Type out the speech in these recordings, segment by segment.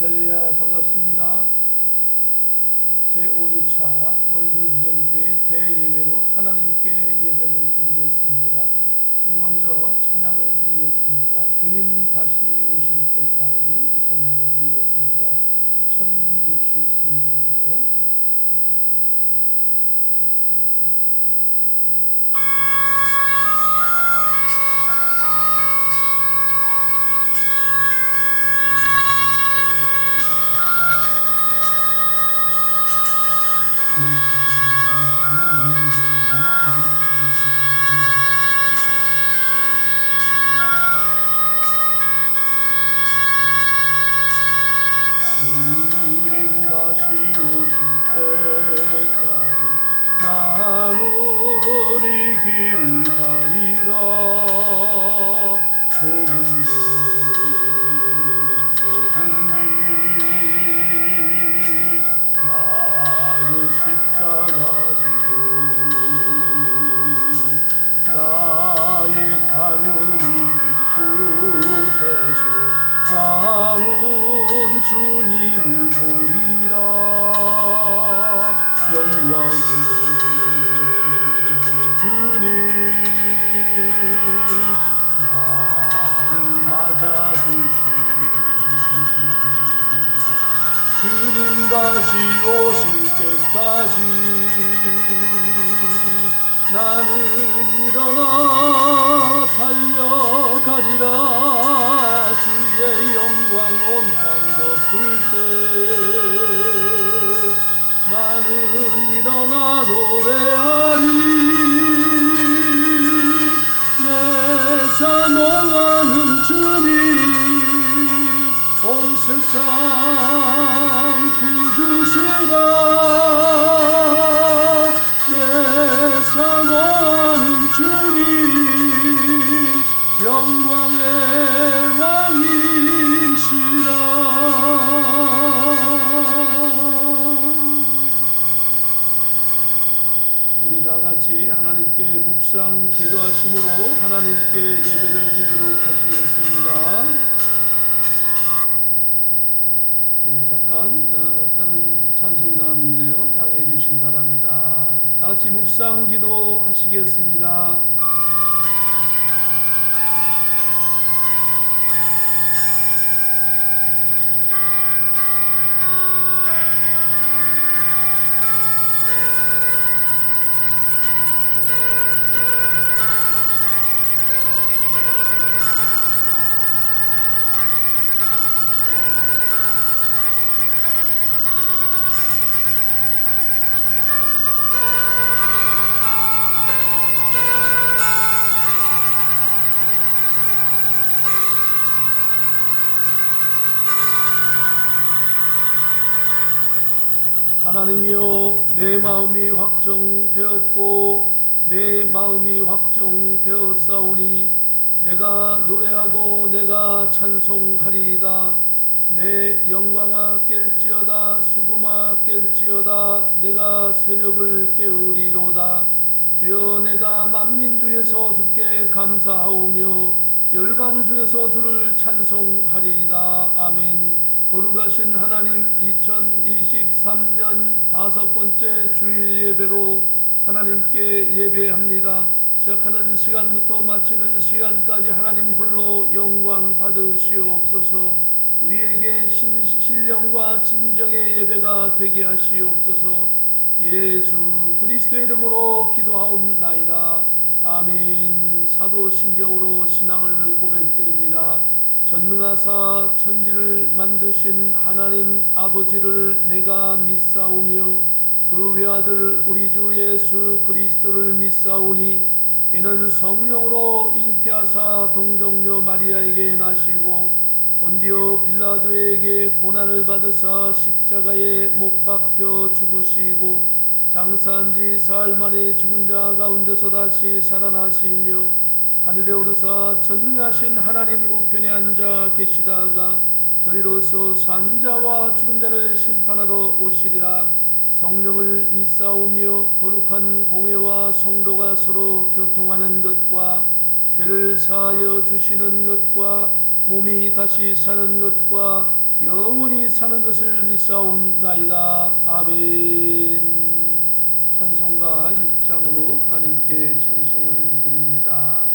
할렐루야, 반갑습니다. 제5주차 월드비전교회 대예배로 하나님께 예배를 드리겠습니다. 우리 먼저 찬양을 드리겠습니다. 주님 다시 오실 때까지 이 찬양 드리겠습니다. 1063장인데요. 나는 주님을 보리라. 영광의 주님 나를 맞아주시니 주님 다시 오실 때까지 나는 일어나 달려가리라. 주의 영광 온 땅 덮을 때 나는 일어나 노래하리. 내 사모하는 주님 온 세상 구주시라. 내 사모하는 주님 영광의 왕이시라. 우리 다같이 하나님께 묵상 기도하심으로 하나님께 예배를 드리도록 하시겠습니다. 네, 잠깐 다른 찬송이 나왔는데요, 양해해 주시기 바랍니다. 다같이 묵상 기도 하시겠습니다. 하나님이여, 내 마음이 확정되었고 내 마음이 확정되었사오니 내가 노래하고 내가 찬송하리이다. 내 영광아 깰지어다, 수금아 깰지어다. 내가 새벽을 깨우리로다. 주여, 내가 만민 중에서 주께 감사하오며 열방 중에서 주를 찬송하리이다. 아멘. 거룩하신 하나님, 2023년 5번째 주일 예배로 하나님께 예배합니다. 시작하는 시간부터 마치는 시간까지 하나님 홀로 영광 받으시옵소서. 우리에게 신령과 진정의 예배가 되게 하시옵소서. 예수 그리스도의 이름으로 기도하옵나이다. 아멘. 사도신경으로 신앙을 고백드립니다. 전능하사 천지를 만드신 하나님 아버지를 내가 믿사오며 그 외아들 우리 주 예수 그리스도를 믿사오니 이는 성령으로 잉태하사 동정녀 마리아에게 나시고 본디오 빌라도에게 고난을 받으사 십자가에 못 박혀 죽으시고 장사한 지 사흘 만에 죽은 자 가운데서 다시 살아나시며 하늘에 오르사 전능하신 하나님 우편에 앉아 계시다가 저리로서 산자와 죽은 자를 심판하러 오시리라. 성령을 믿사오며 거룩한 공회와 성도가 서로 교통하는 것과 죄를 사하여 주시는 것과 몸이 다시 사는 것과 영원히 사는 것을 믿사옵나이다. 아멘. 찬송가 6장으로 하나님께 찬송을 드립니다.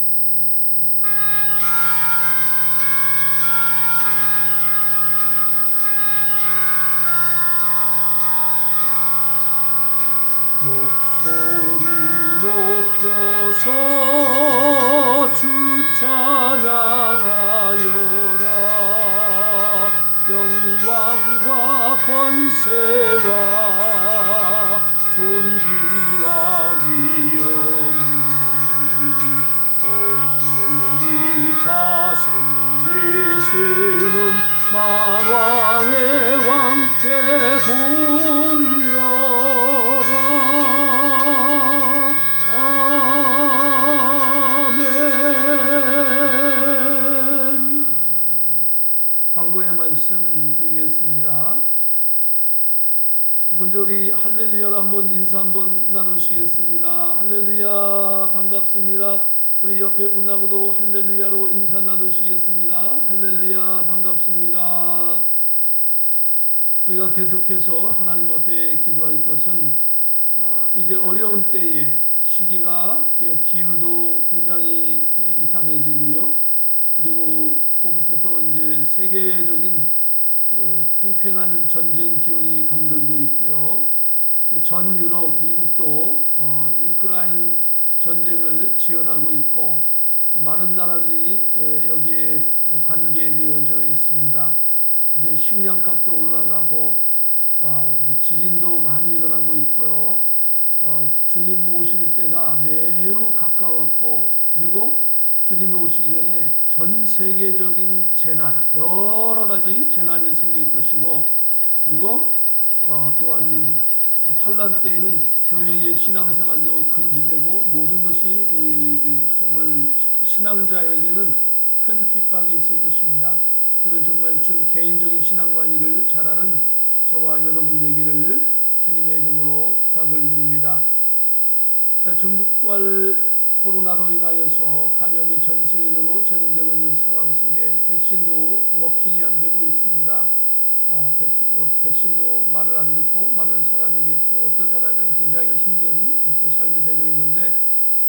목소리 높여서 주 찬양하여라. 영광과 권세와 존귀와 위엄을 오늘이 다스리시는 만왕의 왕께 돌려라. 아멘. 광고의 말씀 드리겠습니다. 먼저 우리 할렐루야로 한번 인사 한번 나누시겠습니다. 할렐루야, 반갑습니다. 우리 옆에 분하고도 할렐루야로 인사 나누시겠습니다. 할렐루야, 반갑습니다. 우리가 계속해서 하나님 앞에 기도할 것은 이제 어려운 때에 시기가 기후도 굉장히 이상해지고요. 그리고 그곳에서 이제 세계적인 팽팽한 전쟁 기운이 감돌고 있고요. 이제 전 유럽, 미국도 우크라이나 전쟁을 지원하고 있고 많은 나라들이 여기에 관계되어져 있습니다. 이제 식량값도 올라가고 이제 지진도 많이 일어나고 있고요. 주님 오실 때가 매우 가까웠고, 그리고 주님이 오시기 전에 전 세계적인 재난, 여러 가지 재난이 생길 것이고, 그리고 또한 환란 때에는 교회의 신앙생활도 금지되고 모든 것이 정말 신앙자에게는 큰 핍박이 있을 것입니다. 이를 정말 개인적인 신앙관리를 잘하는 저와 여러분 되기를 주님의 이름으로 부탁을 드립니다. 중국발 코로나로 인하여서 감염이 전 세계적으로 전염되고 있는 상황 속에 백신도 워킹이 안 되고 있습니다. 백신도 말을 안 듣고 많은 사람에게, 또 어떤 사람에게 굉장히 힘든 또 삶이 되고 있는데,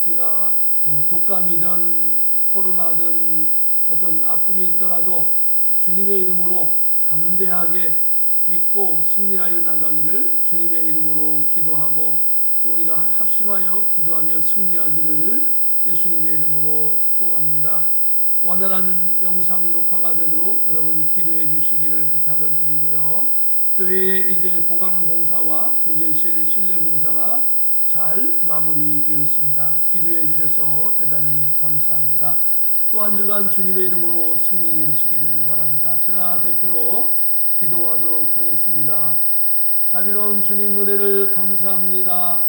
우리가 뭐 독감이든 코로나든 어떤 아픔이 있더라도 주님의 이름으로 담대하게 믿고 승리하여 나가기를 주님의 이름으로 기도하고, 또 우리가 합심하여 기도하며 승리하기를 예수님의 이름으로 축복합니다. 원활한 영상 녹화가 되도록 여러분 기도해 주시기를 부탁을 드리고요. 교회에 이제 보강공사와 교제실 실내공사가 잘 마무리되었습니다. 기도해 주셔서 대단히 감사합니다. 또 한 주간 주님의 이름으로 승리하시기를 바랍니다. 제가 대표로 기도하도록 하겠습니다. 자비로운 주님 은혜를 감사합니다.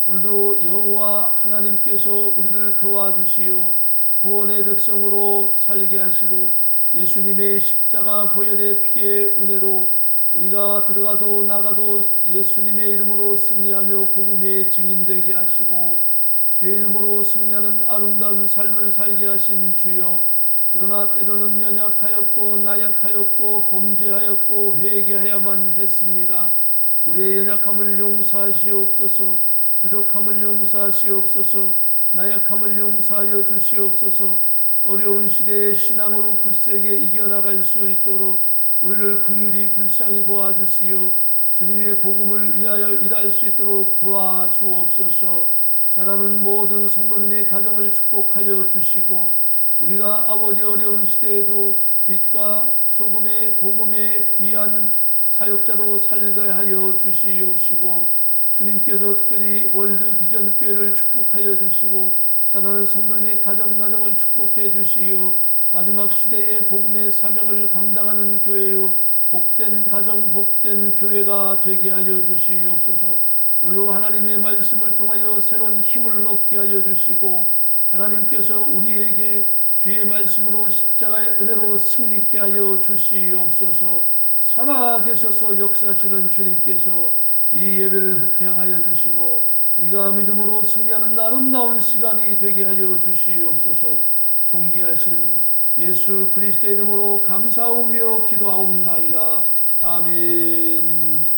오늘도 여호와 하나님께서 우리를 도와주시어 구원의 백성으로 살게 하시고 예수님의 십자가 보혈의 피의 은혜로 우리가 들어가도 나가도 예수님의 이름으로 승리하며 복음의 증인되게 하시고 주의 이름으로 승리하는 아름다운 삶을 살게 하신 주여, 그러나 때로는 연약하였고 나약하였고 범죄하였고 회개하야만 했습니다. 우리의 연약함을 용서하시옵소서. 부족함을 용서하시옵소서. 나약함을 용서하여 주시옵소서. 어려운 시대에 신앙으로 굳세게 이겨나갈 수 있도록 우리를 긍휼히 불쌍히 보아주시오. 주님의 복음을 위하여 일할 수 있도록 도와주옵소서. 사랑하는 모든 성도님의 가정을 축복하여 주시고, 우리가 아버지 어려운 시대에도 빛과 소금의 복음의 귀한 사역자로 살게 하여 주시옵시고, 주님께서 특별히 월드 비전 교회를 축복하여 주시고 사랑하는 성도님의 가정을 축복해 주시오. 마지막 시대의 복음의 사명을 감당하는 교회요, 복된 가정 복된 교회가 되게 하여 주시옵소서. 오늘 하나님의 말씀을 통하여 새로운 힘을 얻게 하여 주시고, 하나님께서 우리에게 주의 말씀으로 십자가의 은혜로 승리케 하여 주시옵소서. 살아계셔서 역사하시는 주님께서 이 예배를 흡향하여 주시고 우리가 믿음으로 승리하는 아름다운 시간이 되게 하여 주시옵소서. 존귀하신 예수 그리스도의 이름으로 감사하며 기도하옵나이다. 아멘.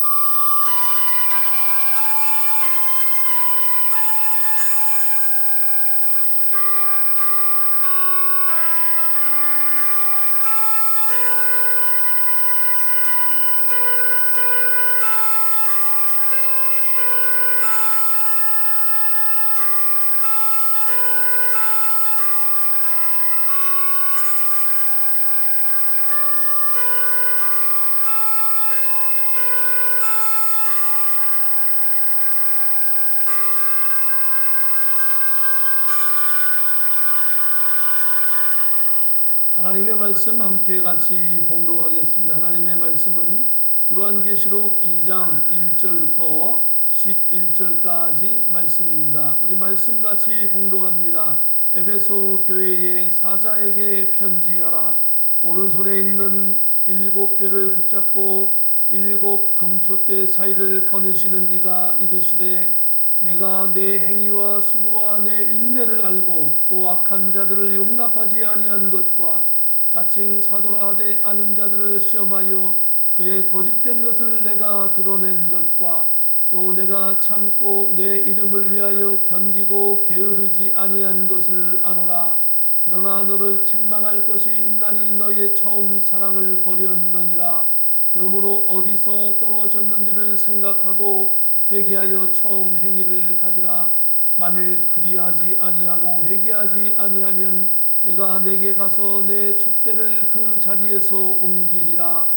하나님의 말씀 함께 같이 봉독하겠습니다. 하나님의 말씀은 요한계시록 2장 1절부터 11절까지 말씀입니다. 우리 말씀 같이 봉독합니다. 에베소 교회의 사자에게 편지하라. 오른손에 있는 7뼈를 붙잡고 7 금촛대 사이를 거느시는 이가 이르시되 내가 내 행위와 수고와 내 인내를 알고 또 악한 자들을 용납하지 아니한 것과 자칭 사도라 하되 아닌 자들을 시험하여 그의 거짓된 것을 내가 드러낸 것과 또 내가 참고 내 이름을 위하여 견디고 게으르지 아니한 것을 아노라. 그러나 너를 책망할 것이 있나니 너의 처음 사랑을 버렸느니라. 그러므로 어디서 떨어졌는지를 생각하고 회개하여 처음 행위를 가지라. 만일 그리하지 아니하고 회개하지 아니하면 내가 내게 가서 내 촛대를 그 자리에서 옮기리라.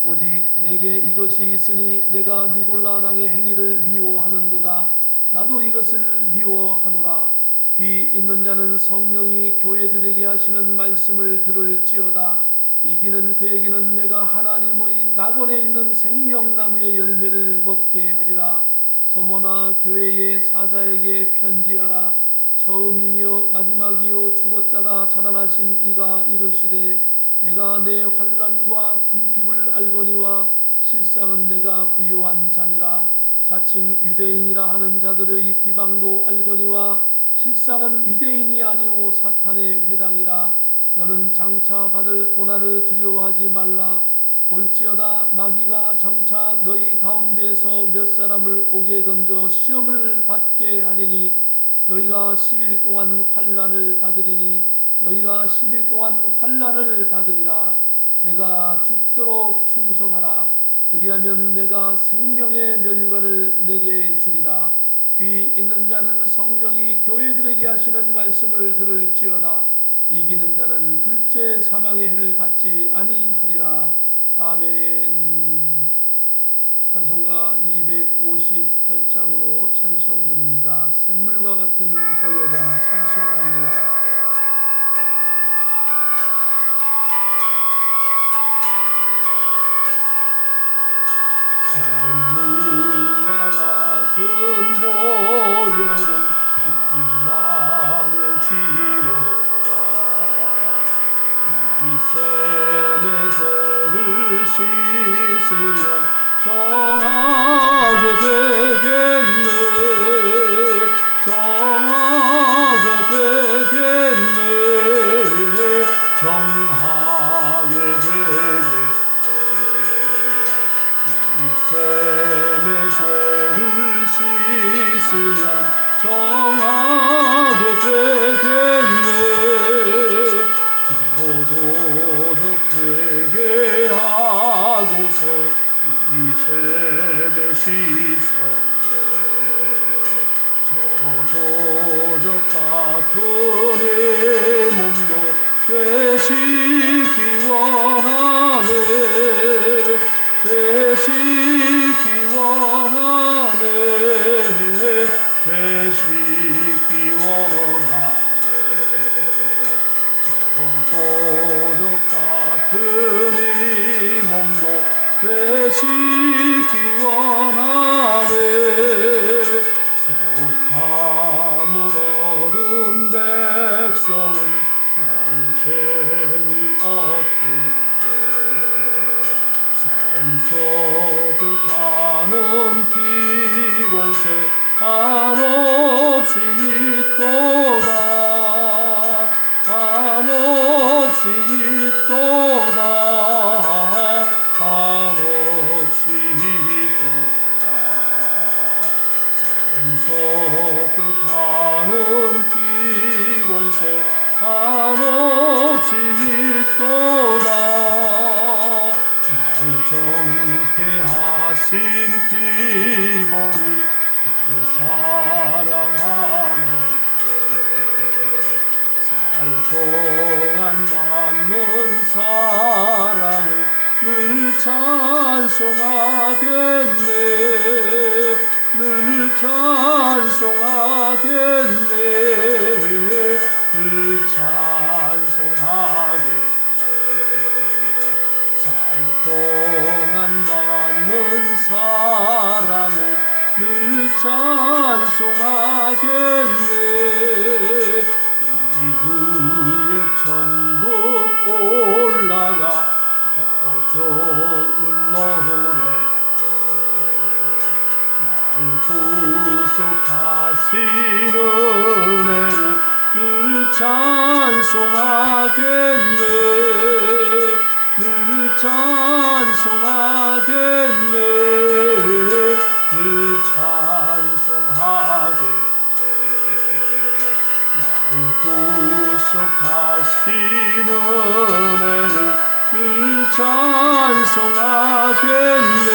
오직 내게 이것이 있으니 내가 니골라 당의 행위를 미워하는도다. 나도 이것을 미워하노라. 귀 있는 자는 성령이 교회들에게 하시는 말씀을 들을지어다. 이기는 그에게는 내가 하나님의 낙원에 있는 생명나무의 열매를 먹게 하리라. 서머나 교회의 사자에게 편지하라. 처음이며 마지막이요 죽었다가 살아나신 이가 이르시되 내가 내 환난과 궁핍을 알거니와 실상은 내가 부유한 자니라. 자칭 유대인이라 하는 자들의 비방도 알거니와 실상은 유대인이 아니오 사탄의 회당이라. 너는 장차 받을 고난을 두려워하지 말라. 볼지어다 마귀가 장차 너희 가운데서 몇 사람을 옥에 던져 시험을 받게 하리니 너희가 10일 동안 환난을 받으리니 너희가 10일 동안 환난을 받으리라. 내가 죽도록 충성하라. 그리하면 내가 생명의 멸류관을 내게 주리라. 귀 있는 자는 성령이 교회들에게 하시는 말씀을 들을지어다. 이기는 자는 둘째 사망의 해를 받지 아니하리라. 아멘. 찬송가 258장으로 찬송드립니다. 샘물과 같은 보혈은 찬송합니다. 샘물과 같은 보혈은 빛만을 피로라. 이 샘의 죄를 씻으면 정하게 되겠네. 정하게 되겠네. 정하게 되겠네. 이 샘의 죄를 씻으면 정하게 되겠네. 저도 회개하고서 이 샘에 씻었네. 저 도적 같은 내 몸도 되시기 원하네. 되시기 원하네. 되시기 원하네. 저 도적 같은 이 몸도 되시기 원하네. 속함을 얻은 백성은 영생을 얻겠네. 샘솟듯하는 피권세 한없이 믿도다. 한없이 하신 기본이 그 사랑하는데 살 동안 남는 사랑을 늘 찬송하겠네. 늘 찬송하겠네. 늘 찬송하겠네. 살 동안 남는 사랑을 늘 찬송하겠네. 이후에 천국 올라가 더 좋은 노래로 날 구속하시는 은혜를 늘 찬송하겠네. 늘 찬송하겠네. 늘 찬송하겠네. 날 구속하시는 은혜를 늘 찬송하겠네.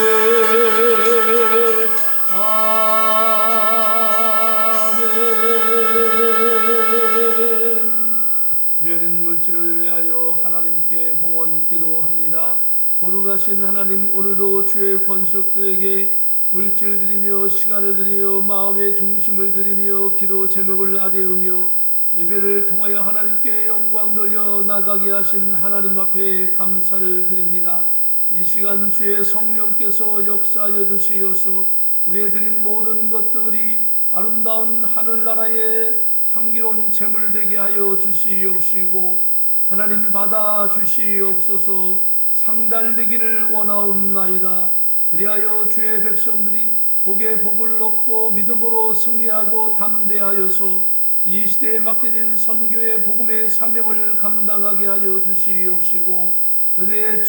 드려진 물질을 위하여 하나님께 봉헌 기도합니다. 거룩하신 하나님, 오늘도 주의 권속들에게 물질 드리며 시간을 드리며 마음의 중심을 드리며 기도 제목을 아뢰우며 예배를 통하여 하나님께 영광 돌려 나가게 하신 하나님 앞에 감사를 드립니다. 이 시간 주의 성령께서 역사하여 주시어서 우리의 드린 모든 것들이 아름다운 하늘나라의 향기로운 제물 되게 하여 주시옵시고 하나님 받아 주시옵소서. 상달되기를 원하옵나이다. 그리하여 주의 백성들이 복에 복을 얻고 믿음으로 승리하고 담대하여서 이 시대에 맡겨진 선교의 복음의 사명을 감당하게 하여 주시옵시고 저들의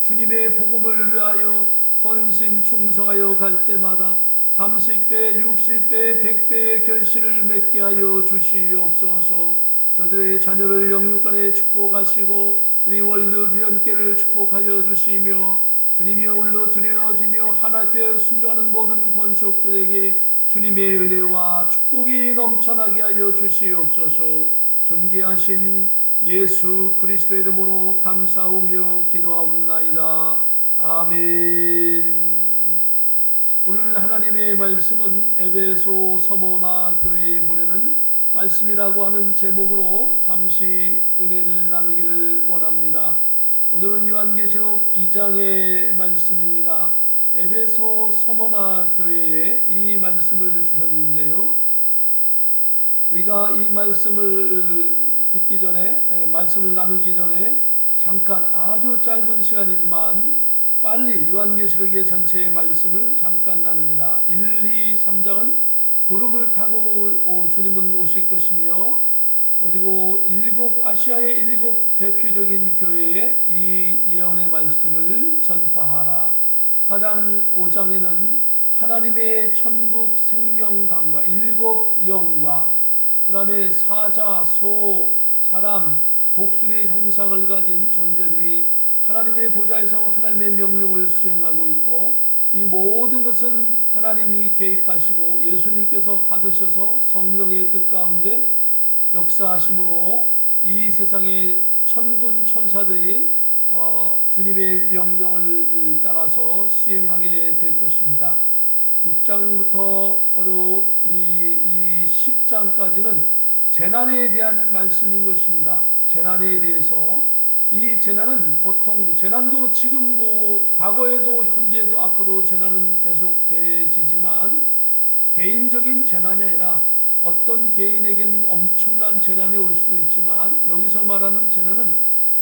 주님의 복음을 위하여 헌신 충성하여 갈 때마다 30배, 60배, 100배의 결실을 맺게 하여 주시옵소서. 저들의 자녀를 영육간에 축복하시고 우리 월드 비연계를 축복하여 주시며 주님이 오늘로 드려지며 하나님 앞에 순종하는 모든 권속들에게 주님의 은혜와 축복이 넘쳐나게 하여 주시옵소서. 존귀하신 예수 그리스도의 이름으로 감사하며 기도하옵나이다. 아멘. 오늘 하나님의 말씀은 에베소 서머나 교회에 보내는 말씀이라고 하는 제목으로 잠시 은혜를 나누기를 원합니다. 오늘은 요한계시록 2장의 말씀입니다. 에베소 서머나 교회에 이 말씀을 주셨는데요. 우리가 이 말씀을 듣기 전에, 말씀을 나누기 전에 잠깐 아주 짧은 시간이지만 빨리 요한계시록의 전체의 말씀을 잠깐 나눕니다. 1, 2, 3장은 구름을 타고 주님은 오실 것이며 그리고 아시아의 7 대표적인 교회에 이 예언의 말씀을 전파하라. 4장 5장에는 하나님의 천국 생명강과 7 영과 그 다음에 사자, 소, 사람, 독수리의 형상을 가진 존재들이 하나님의 보좌에서 하나님의 명령을 수행하고 있고 이 모든 것은 하나님이 계획하시고 예수님께서 받으셔서 성령의 뜻 가운데 역사하심으로 이 세상의 천군 천사들이 주님의 명령을 따라서 시행하게 될 것입니다. 6장부터 우리 이 10장까지는 재난에 대한 말씀인 것입니다. 재난에 대해서 이 재난은 보통 재난도 지금 과거에도 현재도 앞으로 재난은 계속되지만 개인적인 재난이 아니라 어떤 개인에게는 엄청난 재난이 올 수도 있지만 여기서 말하는 재난은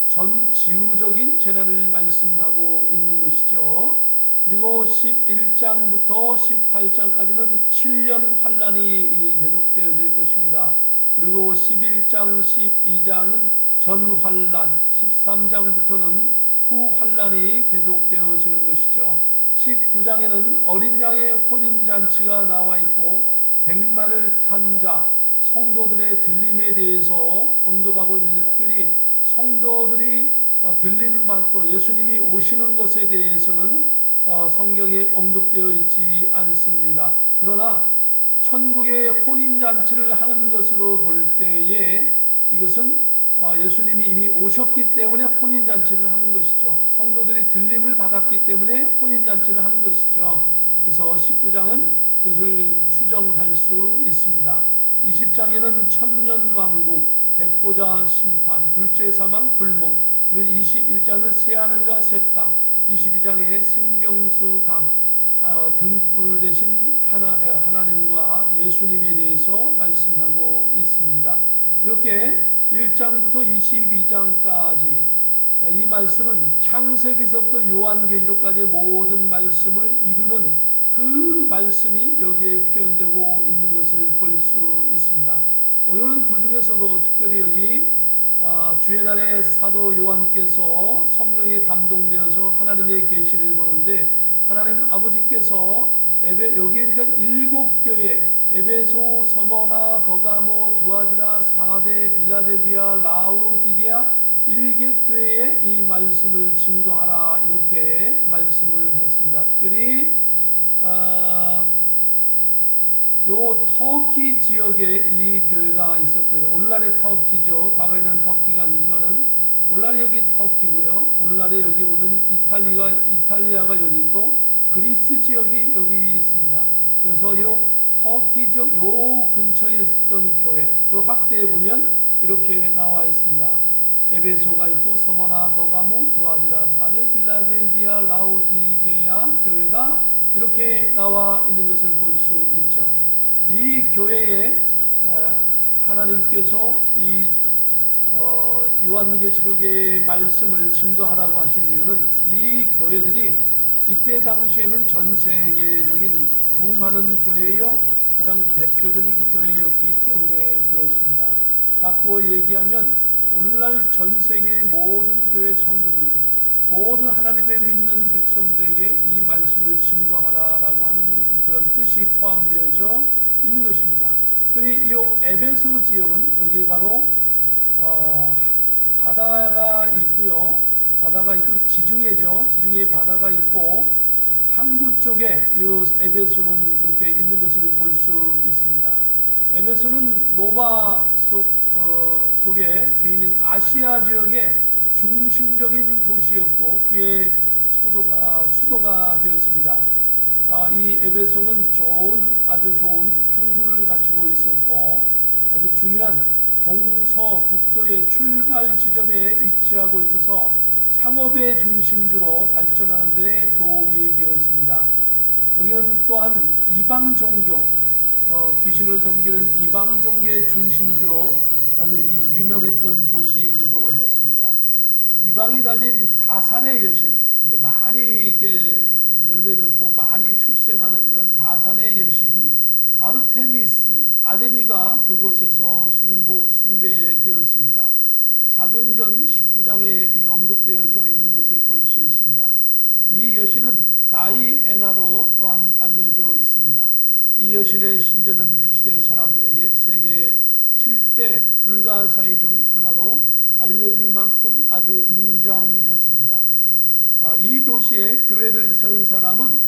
전 지구적인 재난을 말씀하고 있는 것이죠. 그리고 11장부터 18장까지는 7년 환란이 계속되어질 것입니다. 그리고 11장, 12장은 전 환란, 13장부터는 후 환란이 계속되어지는 것이죠. 19장에는 어린 양의 혼인잔치가 나와 있고 백마를 탄 자, 성도들의 들림에 대해서 언급하고 있는데 특별히 성도들이 들림 받고 예수님이 오시는 것에 대해서는 성경에 언급되어 있지 않습니다. 그러나 천국의 혼인잔치를 하는 것으로 볼 때에 이것은 예수님이 이미 오셨기 때문에 혼인잔치를 하는 것이죠. 성도들이 들림을 받았기 때문에 혼인잔치를 하는 것이죠. 그래서 19장은 그것을 추정할 수 있습니다. 20장에는 천년왕국, 백보자 심판, 둘째 사망 불못, 그리고 21장은 새하늘과 새 땅, 22장에 생명수 강, 등불 대신 하나님과 예수님에 대해서 말씀하고 있습니다. 이렇게 1장부터 22장까지 이 말씀은 창세기서부터 요한계시록까지의 모든 말씀을 이루는 그 말씀이 여기에 표현되고 있는 것을 볼 수 있습니다. 오늘은 그 중에서도 특별히 여기 주의 날에 사도 요한께서 성령에 감동되어서 하나님의 계시를 보는데 하나님 아버지께서 여기 그러니까 7교회 에베소, 서머나, 버가모, 두아디라, 사데, 빌라델비아, 라오디게아 7교회에 이 말씀을 증거하라 이렇게 말씀을 했습니다. 특별히 요 터키 지역에 이 교회가 있었고요. 오늘날의 터키죠. 과거에는 터키가 아니지만은 오늘날에 여기 터키고요. 오늘날에 여기 보면 이탈리아가 여기 있고 그리스 지역이 여기 있습니다. 그래서 요 터키 지역 요 근처에 있었던 교회 그리고 확대해 보면 이렇게 나와 있습니다. 에베소가 있고 서머나, 버가모, 두아디라, 사데, 빌라델비아, 라오디게아 교회가 이렇게 나와 있는 것을 볼 수 있죠. 이 교회에 하나님께서 이 요한계시록의 말씀을 증거하라고 하신 이유는 이 교회들이 이때 당시에는 전 세계적인 부흥하는 교회요 가장 대표적인 교회였기 때문에 그렇습니다. 바꾸어 얘기하면 오늘날 전 세계의 모든 교회 성도들 모든 하나님의 믿는 백성들에게 이 말씀을 증거하라라고 하는 그런 뜻이 포함되어져 있는 것입니다. 그리고 이 에베소 지역은 여기 바로 바다가 있고요. 바다가 있고 지중해죠. 지중해에 바다가 있고 항구 쪽에 이 에베소는 이렇게 있는 것을 볼 수 있습니다. 에베소는 로마 속에 주인인 아시아 지역의 중심적인 도시였고 후에 수도가 되었습니다. 이 에베소는 아주 좋은 항구를 갖추고 있었고 아주 중요한 동서북도의 출발 지점에 위치하고 있어서 상업의 중심지로 발전하는 데 도움이 되었습니다. 여기는 또한 이방 종교, 귀신을 섬기는 이방 종교의 중심지로 아주 유명했던 도시이기도 했습니다. 유방이 달린 다산의 여신, 이렇게 많이 이렇게 열매 맺고 많이 출생하는 그런 다산의 여신 아데미가 그곳에서 숭배되었습니다. 사도행전 19장에 언급되어져 있는 것을 볼 수 있습니다. 이 여신은 다이애나로 또한 알려져 있습니다. 이 여신의 신전은 그 시대 사람들에게 세계 7대 불가사의 중 하나로 알려질 만큼 아주 웅장했습니다. 이 도시에 교회를 세운 사람은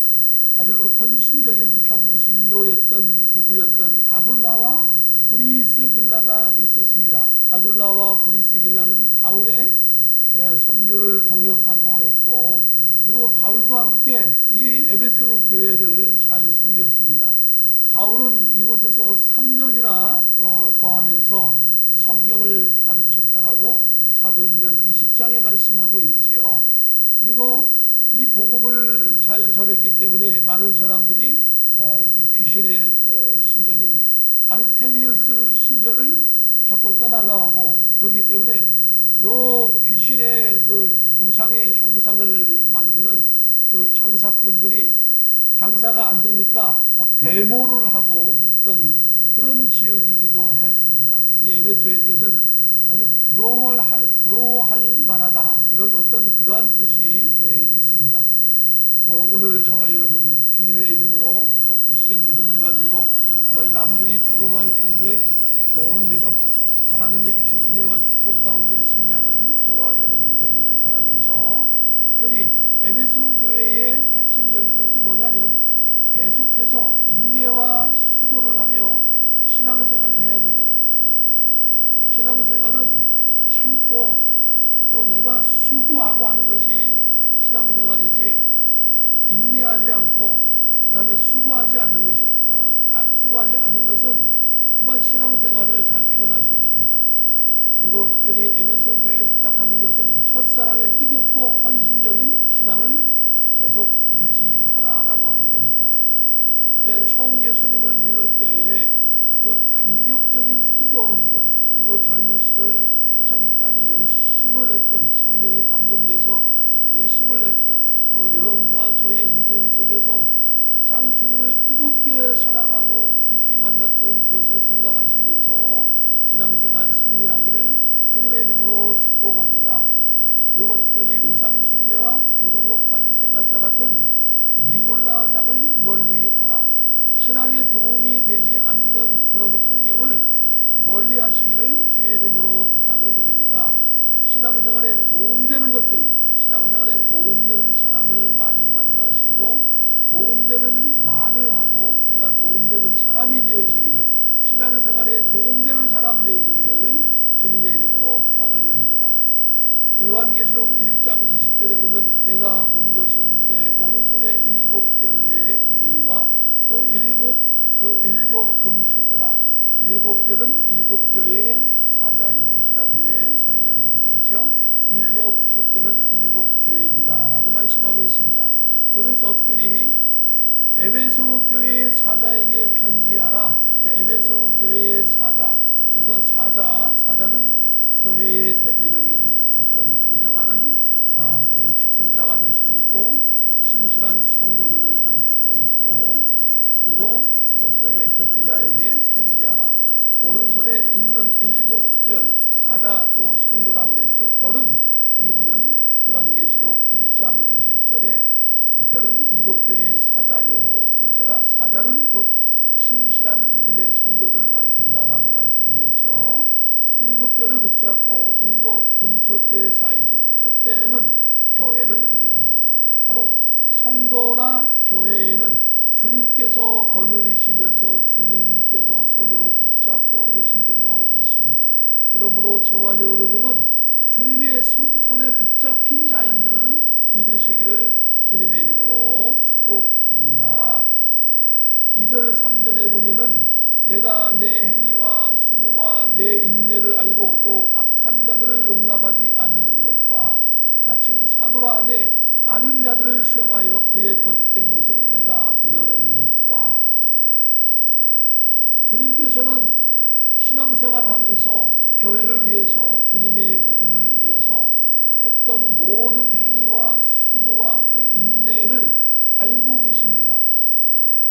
아주 헌신적인 평신도였던 부부였던 아굴라와 브리스길라가 있었습니다. 아굴라와 브리스길라는 바울의 선교를 동역하고 했고 그리고 바울과 함께 이 에베소 교회를 잘 섬겼습니다. 바울은 이곳에서 3년이나 거하면서 성경을 가르쳤다라고 사도행전 20장에 말씀하고 있지요. 그리고 이 복음을 잘 전했기 때문에 많은 사람들이 귀신의 신전인 아르테미우스 신전을 자꾸 떠나가고 그러기 때문에 요 귀신의 그 우상의 형상을 만드는 그 장사꾼들이 장사가 안 되니까 막 데모를 하고 했던 그런 지역이기도 했습니다. 이 에베소의 뜻은 아주 부러워할 만하다 이런 어떤 그러한 뜻이 있습니다. 오늘 저와 여러분이 주님의 이름으로 굳센 믿음을 가지고 정말 남들이 부러워할 정도의 좋은 믿음 하나님이 주신 은혜와 축복 가운데 승리하는 저와 여러분 되기를 바라면서 특별히 에베소 교회의 핵심적인 것은 뭐냐면 계속해서 인내와 수고를 하며 신앙생활을 해야 된다는 겁니다. 신앙생활은 참고 또 내가 수고하고 하는 것이 신앙생활이지, 인내하지 않고 그 다음에 수고하지 않는 것은 정말 신앙생활을 잘 표현할 수 없습니다. 그리고 특별히 에베소 교회에 부탁하는 것은 첫사랑의 뜨겁고 헌신적인 신앙을 계속 유지하라라고 하는 겁니다. 처음 예수님을 믿을 때 그 감격적인 뜨거운 것, 그리고 젊은 시절 초창기 때 아주 열심을 냈던, 성령에 감동돼서 열심을 냈던 바로 여러분과 저의 인생 속에서 가장 주님을 뜨겁게 사랑하고 깊이 만났던 그것을 생각하시면서 신앙생활 승리하기를 주님의 이름으로 축복합니다. 그리고 특별히 우상 숭배와 부도덕한 생활자 같은 니골라당을 멀리하라. 신앙에 도움이 되지 않는 그런 환경을 멀리 하시기를 주의 이름으로 부탁을 드립니다. 신앙생활에 도움되는 것들, 신앙생활에 도움되는 사람을 많이 만나시고 도움되는 말을 하고 내가 도움되는 사람이 되어지기를, 신앙생활에 도움되는 사람 되어지기를 주님의 이름으로 부탁을 드립니다. 요한계시록 1장 20절에 보면 내가 본 것은 내 오른손에 7별의 비밀과 또 일곱 금초대라. 7별은 7교회의 사자요. 지난주에 설명드렸죠. 7촛대는 7교회니라 라고 말씀하고 있습니다. 그러면서 특별히 에베소 교회의 사자에게 편지하라. 에베소 교회의 사자. 그래서 사자는 교회의 대표적인 어떤 운영하는 그 직분자가 될 수도 있고, 신실한 성도들을 가리키고 있고, 그리고 교회 대표자에게 편지하라. 오른손에 있는 7별, 사자 또 성도라 그랬죠. 별은 여기 보면 요한계시록 1장 20절에 별은 7교회의 사자요. 또 제가 사자는 곧 신실한 믿음의 성도들을 가리킨다라고 말씀드렸죠. 7별을 붙잡고 7 금초대 사이, 즉 촛대는 교회를 의미합니다. 바로 성도나 교회에는 주님께서 거느리시면서 주님께서 손으로 붙잡고 계신 줄로 믿습니다. 그러므로 저와 여러분은 주님의 손에 붙잡힌 자인 줄을 믿으시기를 주님의 이름으로 축복합니다. 2절 3절에 보면은 내가 내 행위와 수고와 내 인내를 알고 또 악한 자들을 용납하지 아니한 것과 자칭 사도라 하되 아닌 자들을 시험하여 그의 거짓된 것을 내가 드러낸 것과. 주님께서는 신앙생활을 하면서 교회를 위해서, 주님의 복음을 위해서 했던 모든 행위와 수고와 그 인내를 알고 계십니다.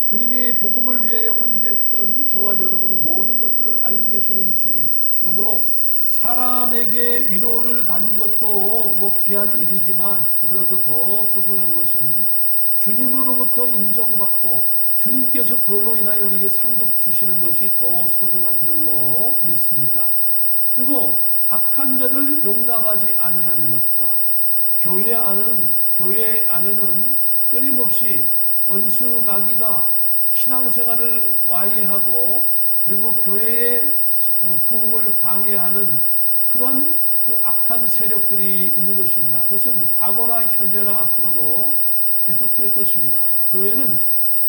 주님의 복음을 위해 헌신했던 저와 여러분의 모든 것들을 알고 계시는 주님. 그러므로 사람에게 위로를 받는 것도 뭐 귀한 일이지만 그보다도 더 소중한 것은 주님으로부터 인정받고 주님께서 그걸로 인하여 우리에게 상급 주시는 것이 더 소중한 줄로 믿습니다. 그리고 악한 자들을 용납하지 아니한 것과 교회 안에는 끊임없이 원수 마귀가 신앙생활을 와해하고 그리고 교회의 부흥을 방해하는 그런 그 악한 세력들이 있는 것입니다. 그것은 과거나 현재나 앞으로도 계속될 것입니다. 교회는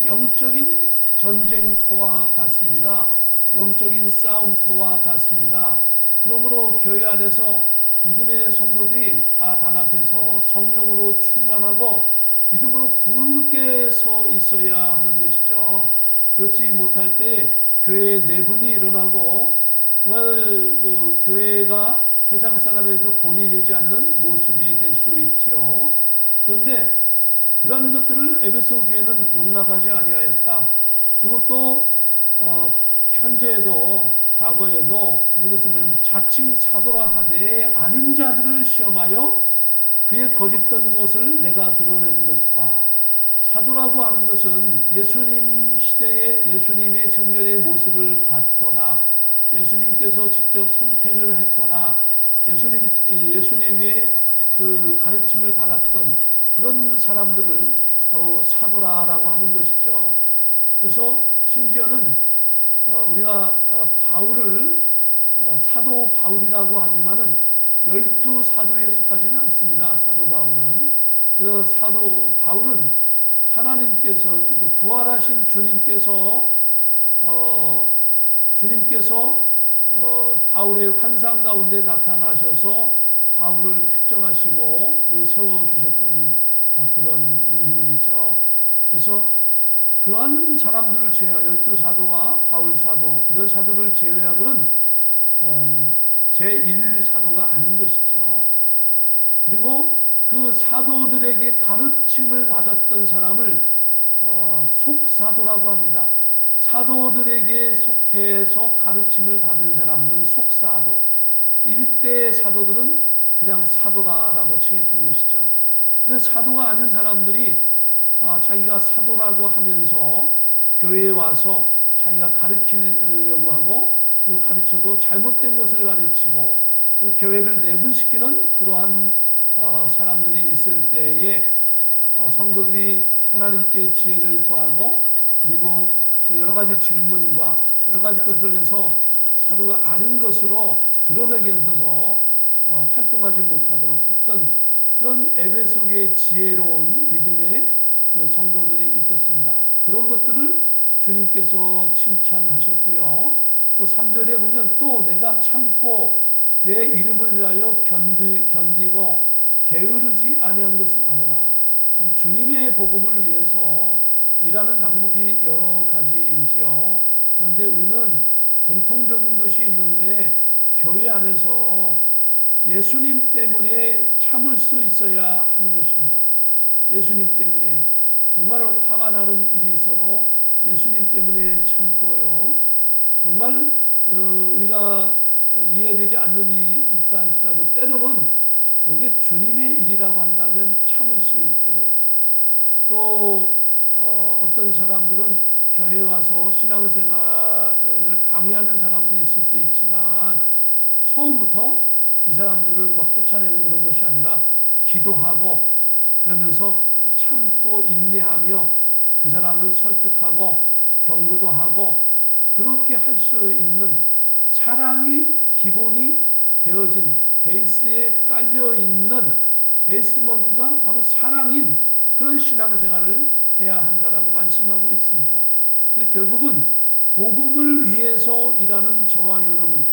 영적인 전쟁터와 같습니다. 영적인 싸움터와 같습니다. 그러므로 교회 안에서 믿음의 성도들이 다 단합해서 성령으로 충만하고 믿음으로 굳게 서 있어야 하는 것이죠. 그렇지 못할 때 교회의 내분이 일어나고 정말 그 교회가 세상 사람에도 본이 되지 않는 모습이 될 수 있죠. 그런데 이러한 것들을 에베소 교회는 용납하지 아니하였다. 그리고 또 현재에도 과거에도 있는 것은 뭐냐면 자칭 사도라 하되 아닌 자들을 시험하여 그의 거짓된 것을 내가 드러낸 것과, 사도라고 하는 것은 예수님 시대에 예수님의 생전의 모습을 받거나 예수님께서 직접 선택을 했거나 예수님의 그 가르침을 받았던 그런 사람들을 바로 사도라라고 하는 것이죠. 그래서 심지어는 우리가 바울을 사도 바울이라고 하지만은 12사도에 속하지는 않습니다. 사도 바울은. 그래서 사도 바울은 하나님께서 부활하신 주님께서 바울의 환상 가운데 나타나셔서 바울을 택정하시고 그리고 세워주셨던 그런 인물이죠. 그래서 그러한 사람들을 제외하고 12사도와 바울 사도 이런 사도를 제외하고는 제1사도가 아닌 것이죠. 그리고 그 사도들에게 가르침을 받았던 사람을 속사도라고 합니다. 사도들에게 속해서 가르침을 받은 사람들은 속사도, 일대 사도들은 그냥 사도라고 칭했던 것이죠. 그래서 사도가 아닌 사람들이 자기가 사도라고 하면서 교회에 와서 자기가 가르치려고 하고 그리고 가르쳐도 잘못된 것을 가르치고 교회를 내분시키는 그러한 사람들이 있을 때에 성도들이 하나님께 지혜를 구하고 그리고 그 여러 가지 질문과 여러 가지 것을 해서 사도가 아닌 것으로 드러내게 해서 활동하지 못하도록 했던 그런 에베소교의 지혜로운 믿음의 그 성도들이 있었습니다. 그런 것들을 주님께서 칭찬하셨고요. 또 3절에 보면 또 내가 참고 내 이름을 위하여 견디고 게으르지 아니한 것을 아노라. 참 주님의 복음을 위해서 일하는 방법이 여러 가지이지요. 그런데 우리는 공통적인 것이 있는데 교회 안에서 예수님 때문에 참을 수 있어야 하는 것입니다. 예수님 때문에 정말 화가 나는 일이 있어도 예수님 때문에 참고요. 정말 우리가 이해되지 않는 일이 있다 할지라도 때로는 이게 주님의 일이라고 한다면 참을 수 있기를. 또 어떤 사람들은 교회에 와서 신앙생활을 방해하는 사람도 있을 수 있지만 처음부터 이 사람들을 막 쫓아내고 그런 것이 아니라 기도하고 그러면서 참고 인내하며 그 사람을 설득하고 경고도 하고 그렇게 할 수 있는 사랑이 기본이 되어진 베이스에 깔려있는 베이스먼트가 바로 사랑인 그런 신앙생활을 해야 한다라고 말씀하고 있습니다. 결국은 복음을 위해서 일하는 저와 여러분,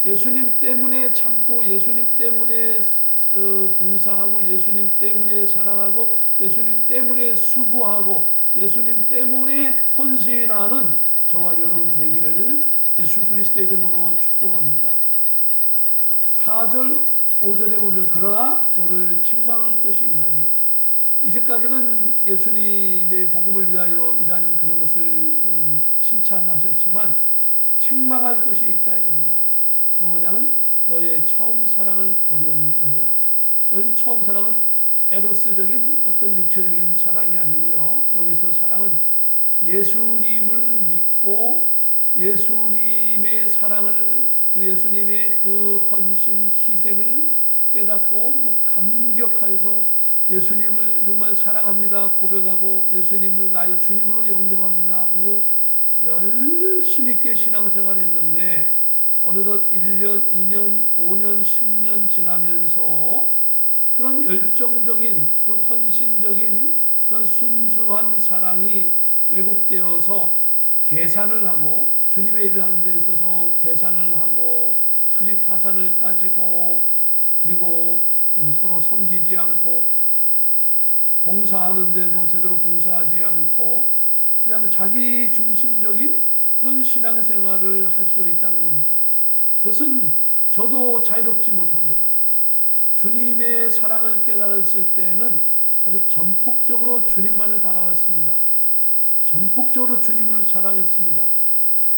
예수님 때문에 참고 예수님 때문에 봉사하고 예수님 때문에 사랑하고 예수님 때문에 수고하고 예수님 때문에 헌신하는 저와 여러분 되기를 예수 그리스도의 이름으로 축복합니다. 4절 5절에 보면 그러나 너를 책망할 것이 있나니, 이제까지는 예수님의 복음을 위하여 일한 그런 것을 칭찬하셨지만 책망할 것이 있다 이겁니다. 그럼 뭐냐면 너의 처음 사랑을 버렸느니라. 여기서 처음 사랑은 에로스적인 어떤 육체적인 사랑이 아니고요. 여기서 사랑은 예수님을 믿고 예수님의 사랑을, 예수님의 그 헌신 희생을 깨닫고 감격하여서 예수님을 정말 사랑합니다 고백하고 예수님을 나의 주님으로 영접합니다. 그리고 열심히 있게 신앙생활을 했는데 어느덧 1년, 2년, 5년, 10년 지나면서 그런 열정적인 그 헌신적인 그런 순수한 사랑이 왜곡되어서 계산을 하고 주님의 일을 하는 데 있어서 계산을 하고 수지타산을 따지고 그리고 서로 섬기지 않고 봉사하는데도 제대로 봉사하지 않고 그냥 자기 중심적인 그런 신앙생활을 할 수 있다는 겁니다. 그것은 저도 자유롭지 못합니다. 주님의 사랑을 깨달았을 때에는 아주 전폭적으로 주님만을 바라봤습니다. 전폭적으로 주님을 사랑했습니다.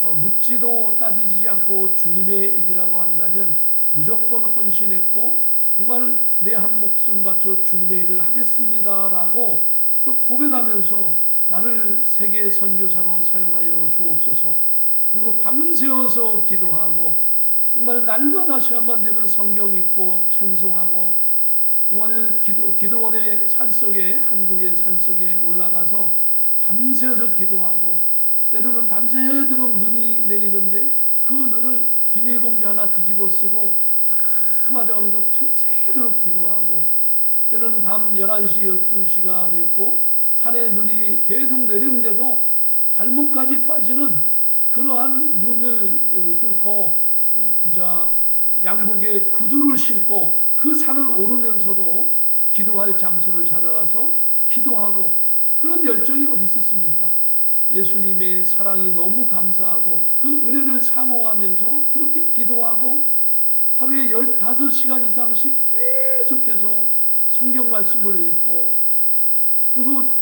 묻지도 따지지 않고 주님의 일이라고 한다면 무조건 헌신했고 정말 내 한 목숨 바쳐 주님의 일을 하겠습니다라고 고백하면서 나를 세계 선교사로 사용하여 주옵소서. 그리고 밤새워서 기도하고 정말 날마다 시간만 되면 성경 읽고 찬송하고 정말 기도원의 산속에, 한국의 산속에 올라가서 밤새서 기도하고, 때로는 밤새도록 눈이 내리는데 그 눈을 비닐봉지 하나 뒤집어 쓰고 다 맞아가면서 밤새도록 기도하고, 때로는 밤 11시, 12시가 됐고 산에 눈이 계속 내리는데도 발목까지 빠지는 그러한 눈을 뚫고 이제 양복에 구두를 신고 그 산을 오르면서도 기도할 장소를 찾아가서 기도하고, 그런 열정이 어디 있었습니까? 예수님의 사랑이 너무 감사하고 그 은혜를 사모하면서 그렇게 기도하고 하루에 15시간 이상씩 계속해서 성경 말씀을 읽고, 그리고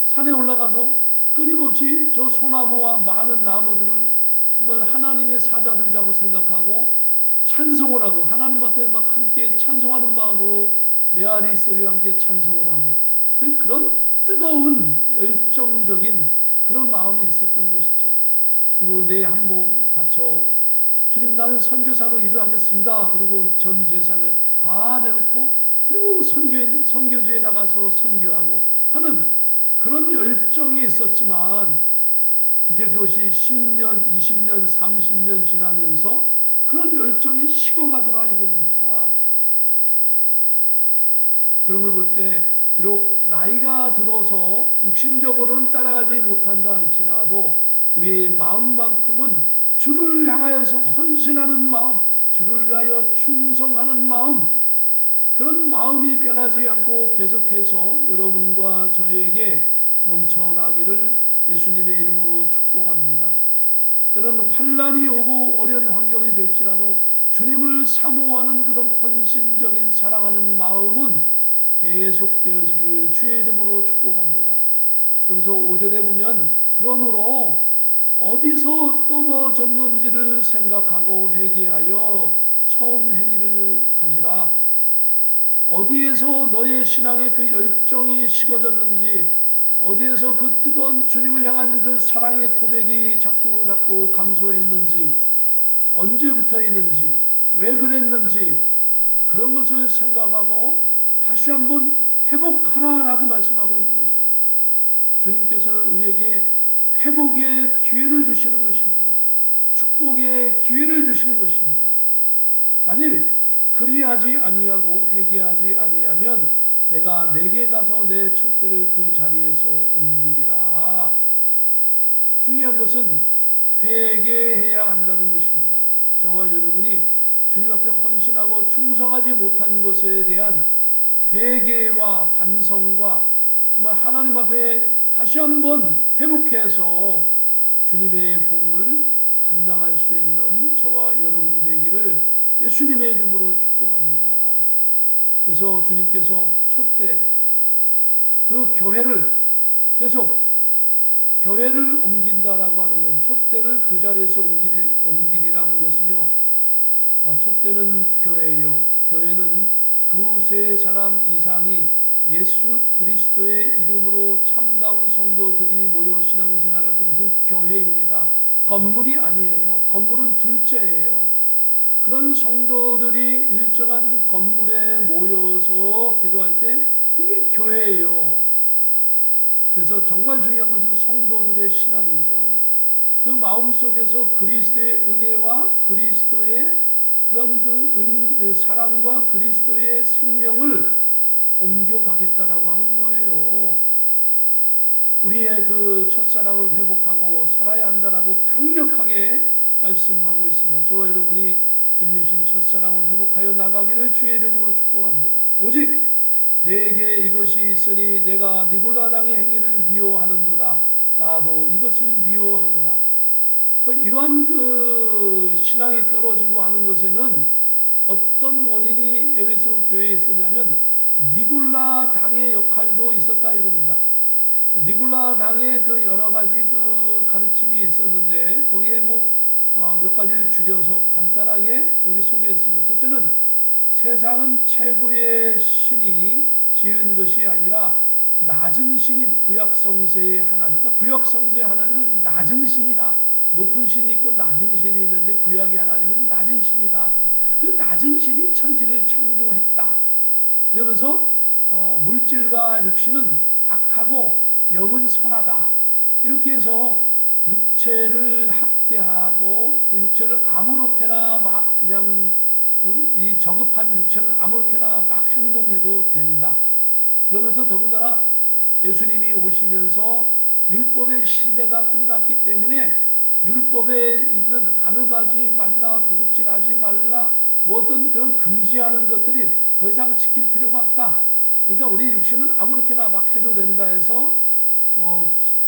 산에 올라가서 끊임없이 저 소나무와 많은 나무들을 정말 하나님의 사자들이라고 생각하고 찬송을 하고, 하나님 앞에 막 함께 찬송하는 마음으로 메아리 소리와 함께 찬송을 하고, 그런 뜨거운 열정적인 그런 마음이 있었던 것이죠. 그리고 내 한 몸 바쳐 주님, 나는 선교사로 일을 하겠습니다. 그리고 전 재산을 다 내놓고 그리고 선교지에 나가서 선교하고 하는 그런 열정이 있었지만, 이제 그것이 10년, 20년, 30년 지나면서 그런 열정이 식어가더라 이겁니다. 그런 걸 볼 때 비록 나이가 들어서 육신적으로는 따라가지 못한다 할지라도 우리의 마음만큼은 주를 향하여서 헌신하는 마음, 주를 위하여 충성하는 마음, 그런 마음이 변하지 않고 계속해서 여러분과 저에게 넘쳐나기를 예수님의 이름으로 축복합니다. 때로는 환난이 오고 어려운 환경이 될지라도 주님을 사모하는 그런 헌신적인 사랑하는 마음은 계속되어지기를 주의 이름으로 축복합니다. 그러면서 5절에 보면 그러므로 어디서 떨어졌는지를 생각하고 회개하여 처음 행위를 가지라. 어디에서 너의 신앙의 그 열정이 식어졌는지, 어디에서 그 뜨거운 주님을 향한 그 사랑의 고백이 자꾸 감소했는지, 언제부터 있는지, 왜 그랬는지, 그런 것을 생각하고 다시 한번 회복하라라고 말씀하고 있는 거죠. 주님께서는 우리에게 회복의 기회를 주시는 것입니다. 축복의 기회를 주시는 것입니다. 만일 그리하지 아니하고 회개하지 아니하면 내가 내게 가서 내 촛대를 그 자리에서 옮기리라. 중요한 것은 회개해야 한다는 것입니다. 저와 여러분이 주님 앞에 헌신하고 충성하지 못한 것에 대한 회개와 반성과 하나님 앞에 다시 한번 회복해서 주님의 복음을 감당할 수 있는 저와 여러분 되기를 예수님의 이름으로 축복합니다. 그래서 주님께서 촛대, 그 교회를 계속 교회를 옮긴다라고 하는 건, 촛대를 그 자리에서 옮기리라 한 것은요, 촛대는 교회예요. 교회는 두세 사람 이상이 예수 그리스도의 이름으로 참다운 성도들이 모여 신앙생활할 때 그것은 교회입니다. 건물이 아니에요. 건물은 둘째예요. 그런 성도들이 일정한 건물에 모여서 기도할 때 그게 교회예요. 그래서 정말 중요한 것은 성도들의 신앙이죠. 그 마음속에서 그리스도의 은혜와 그리스도의 그런 그 사랑과 그리스도의 생명을 옮겨가겠다라고 하는 거예요. 우리의 그 첫사랑을 회복하고 살아야 한다라고 강력하게 말씀하고 있습니다. 저와 여러분이 주님이 주신 첫사랑을 회복하여 나가기를 주의 이름으로 축복합니다. 오직 내게 이것이 있으니 내가 니골라 당의 행위를 미워하는도다. 나도 이것을 미워하노라. 이러한 그 신앙이 떨어지고 하는 것에는 어떤 원인이 에베소 교회에 있었냐면 니골라 당의 역할도 있었다 이겁니다. 니골라 당의 그 여러 가지 그 가르침이 있었는데 거기에 몇 가지를 줄여서 간단하게 여기 소개했습니다. 첫째는 세상은 최고의 신이 지은 것이 아니라 낮은 신인 구약성서의 하나님, 그러니까 구약성서의 하나님을 낮은 신이다. 높은 신이 있고 낮은 신이 있는데 구약의 하나님은 낮은 신이다. 그 낮은 신이 천지를 창조했다. 그러면서 물질과 육신은 악하고 영은 선하다. 이렇게 해서 육체를 학대하고 그 육체를 아무렇게나 막 그냥 이 저급한 육체는 아무렇게나 막 행동해도 된다. 그러면서 더군다나 예수님이 오시면서 율법의 시대가 끝났기 때문에 율법에 있는 간음하지 말라, 도둑질하지 말라, 뭐 어떤 그런 금지하는 것들이 더 이상 지킬 필요가 없다. 그러니까 우리 육신은 아무렇게나 막 해도 된다 해서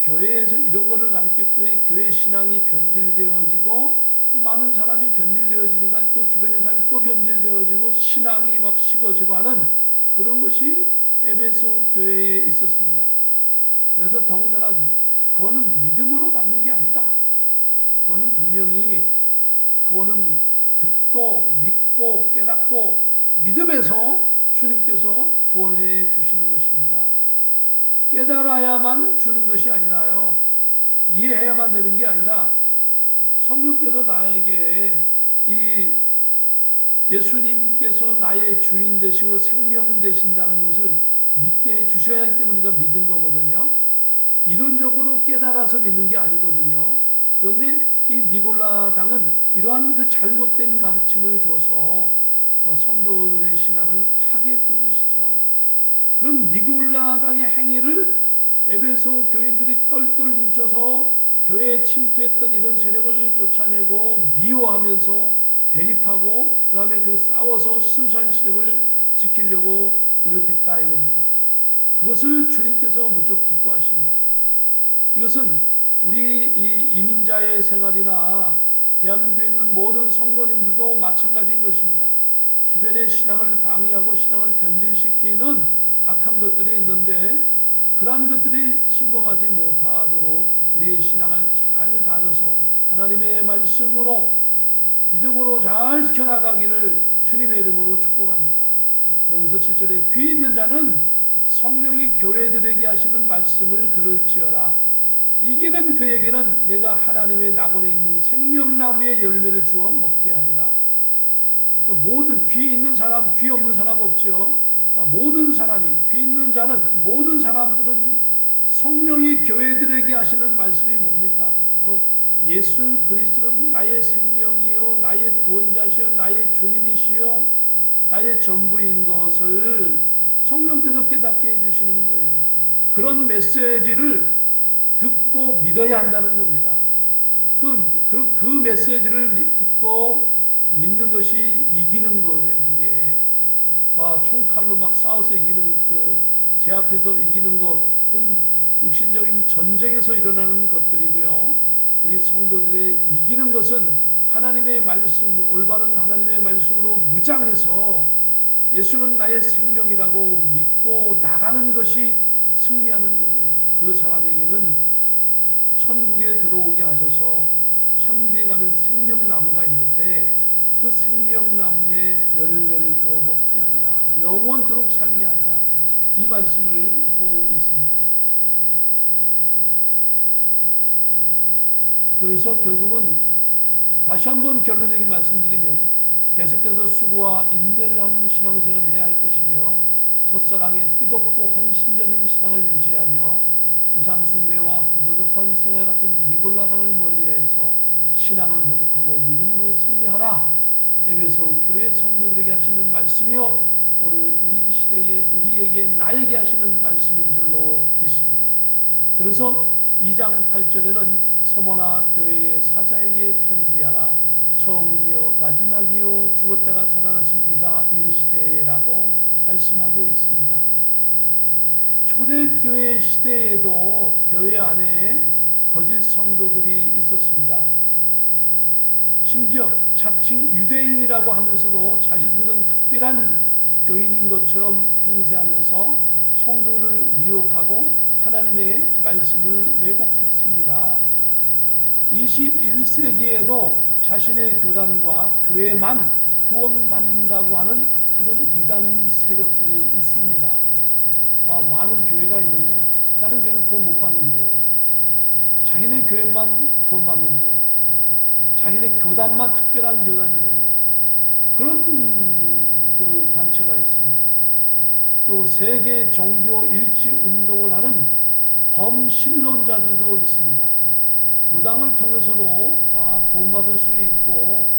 교회에서 이런 거를 가르쳤기 때문에 교회 신앙이 변질되어지고 많은 사람이 변질되어지니까 또 주변에 있는 사람이 또 변질되어지고 신앙이 막 식어지고 하는 그런 것이 에베소 교회에 있었습니다. 그래서 더군다나 구원은 믿음으로 받는 게 아니다. 구원은 분명히 구원은 듣고 믿고 깨닫고 믿음에서 주님께서 구원해 주시는 것입니다. 깨달아야만 주는 것이 아니라요. 이해해야만 되는 게 아니라 성령께서 나에게 이 예수님께서 나의 주인 되시고 생명 되신다는 것을 믿게 해 주셔야 하기 때문에 우리가 믿은 거거든요. 이론적으로 깨달아서 믿는 게 아니거든요. 그런데 이 니골라 당은 이러한 그 잘못된 가르침을 줘서 성도들의 신앙을 파괴했던 것이죠. 그럼 니골라 당의 행위를 에베소 교인들이 똘똘 뭉쳐서 교회에 침투했던 이런 세력을 쫓아내고 미워하면서 대립하고 그 다음에 싸워서 순수한 신앙을 지키려고 노력했다 이겁니다. 그것을 주님께서 무척 기뻐하신다. 이것은 우리 이 이민자의 생활이나 대한민국에 있는 모든 성도님들도 마찬가지인 것입니다. 주변의 신앙을 방해하고 신앙을 변질시키는 악한 것들이 있는데 그러한 것들이 침범하지 못하도록 우리의 신앙을 잘 다져서 하나님의 말씀으로 믿음으로 잘 지켜나가기를 주님의 이름으로 축복합니다. 그러면서 7절에 귀 있는 자는 성령이 교회들에게 하시는 말씀을 들을지어다. 이기는 그에게는 내가 하나님의 낙원에 있는 생명나무의 열매를 주어 먹게 하리라. 그러니까 모든 귀 있는 사람, 귀 없는 사람 없죠. 모든 사람이 귀 있는 자는 모든 사람들은 성령이 교회들에게 하시는 말씀이 뭡니까? 바로 예수 그리스도는 나의 생명이요 나의 구원자시요 나의 주님이시요 나의 전부인 것을 성령께서 깨닫게 해주시는 거예요. 그런 메시지를 듣고 믿어야 한다는 겁니다. 그 메시지를 듣고 믿는 것이 이기는 거예요. 그게 막 총칼로 막 싸워서 이기는 제 앞에서 이기는 것, 그건 육신적인 전쟁에서 일어나는 것들이고요. 우리 성도들의 이기는 것은 하나님의 말씀을 올바른 하나님의 말씀으로 무장해서 예수는 나의 생명이라고 믿고 나가는 것이 승리하는 거예요. 그 사람에게는 천국에 들어오게 하셔서 천국에 가면 생명나무가 있는데 그 생명나무의 열매를 주어 먹게 하리라. 영원토록 살게 하리라. 이 말씀을 하고 있습니다. 그래서 결국은 다시 한번 결론적인 말씀드리면 계속해서 수고와 인내를 하는 신앙생활을 해야 할 것이며 첫사랑의 뜨겁고 헌신적인 신앙을 유지하며 우상숭배와 부도덕한 생활 같은 니골라당을 멀리해서 신앙을 회복하고 믿음으로 승리하라. 에베소 교회 성도들에게 하시는 말씀이요 오늘 우리 시대에 우리에게 나에게 하시는 말씀인 줄로 믿습니다. 그러면서 2장 8절에는 서머나 교회의 사자에게 편지하라. 처음이며 마지막이요 죽었다가 살아나신 이가 이르시되라고 말씀하고 있습니다. 초대교회 시대에도 교회 안에 거짓 성도들이 있었습니다. 심지어 자칭 유대인이라고 하면서도 자신들은 특별한 교인인 것처럼 행세하면서 성도를 미혹하고 하나님의 말씀을 왜곡했습니다. 21세기에도 자신의 교단과 교회만 구원받는다고 하는 그런 이단 세력들이 있습니다. 많은 교회가 있는데 다른 교회는 구원 못 받는데요. 자기네 교회만 구원받는데요. 자기네 교단만 특별한 교단이래요. 그런 그 단체가 있습니다. 또 세계 종교 일치 운동을 하는 범신론자들도 있습니다. 무당을 통해서도 구원받을 수 있고,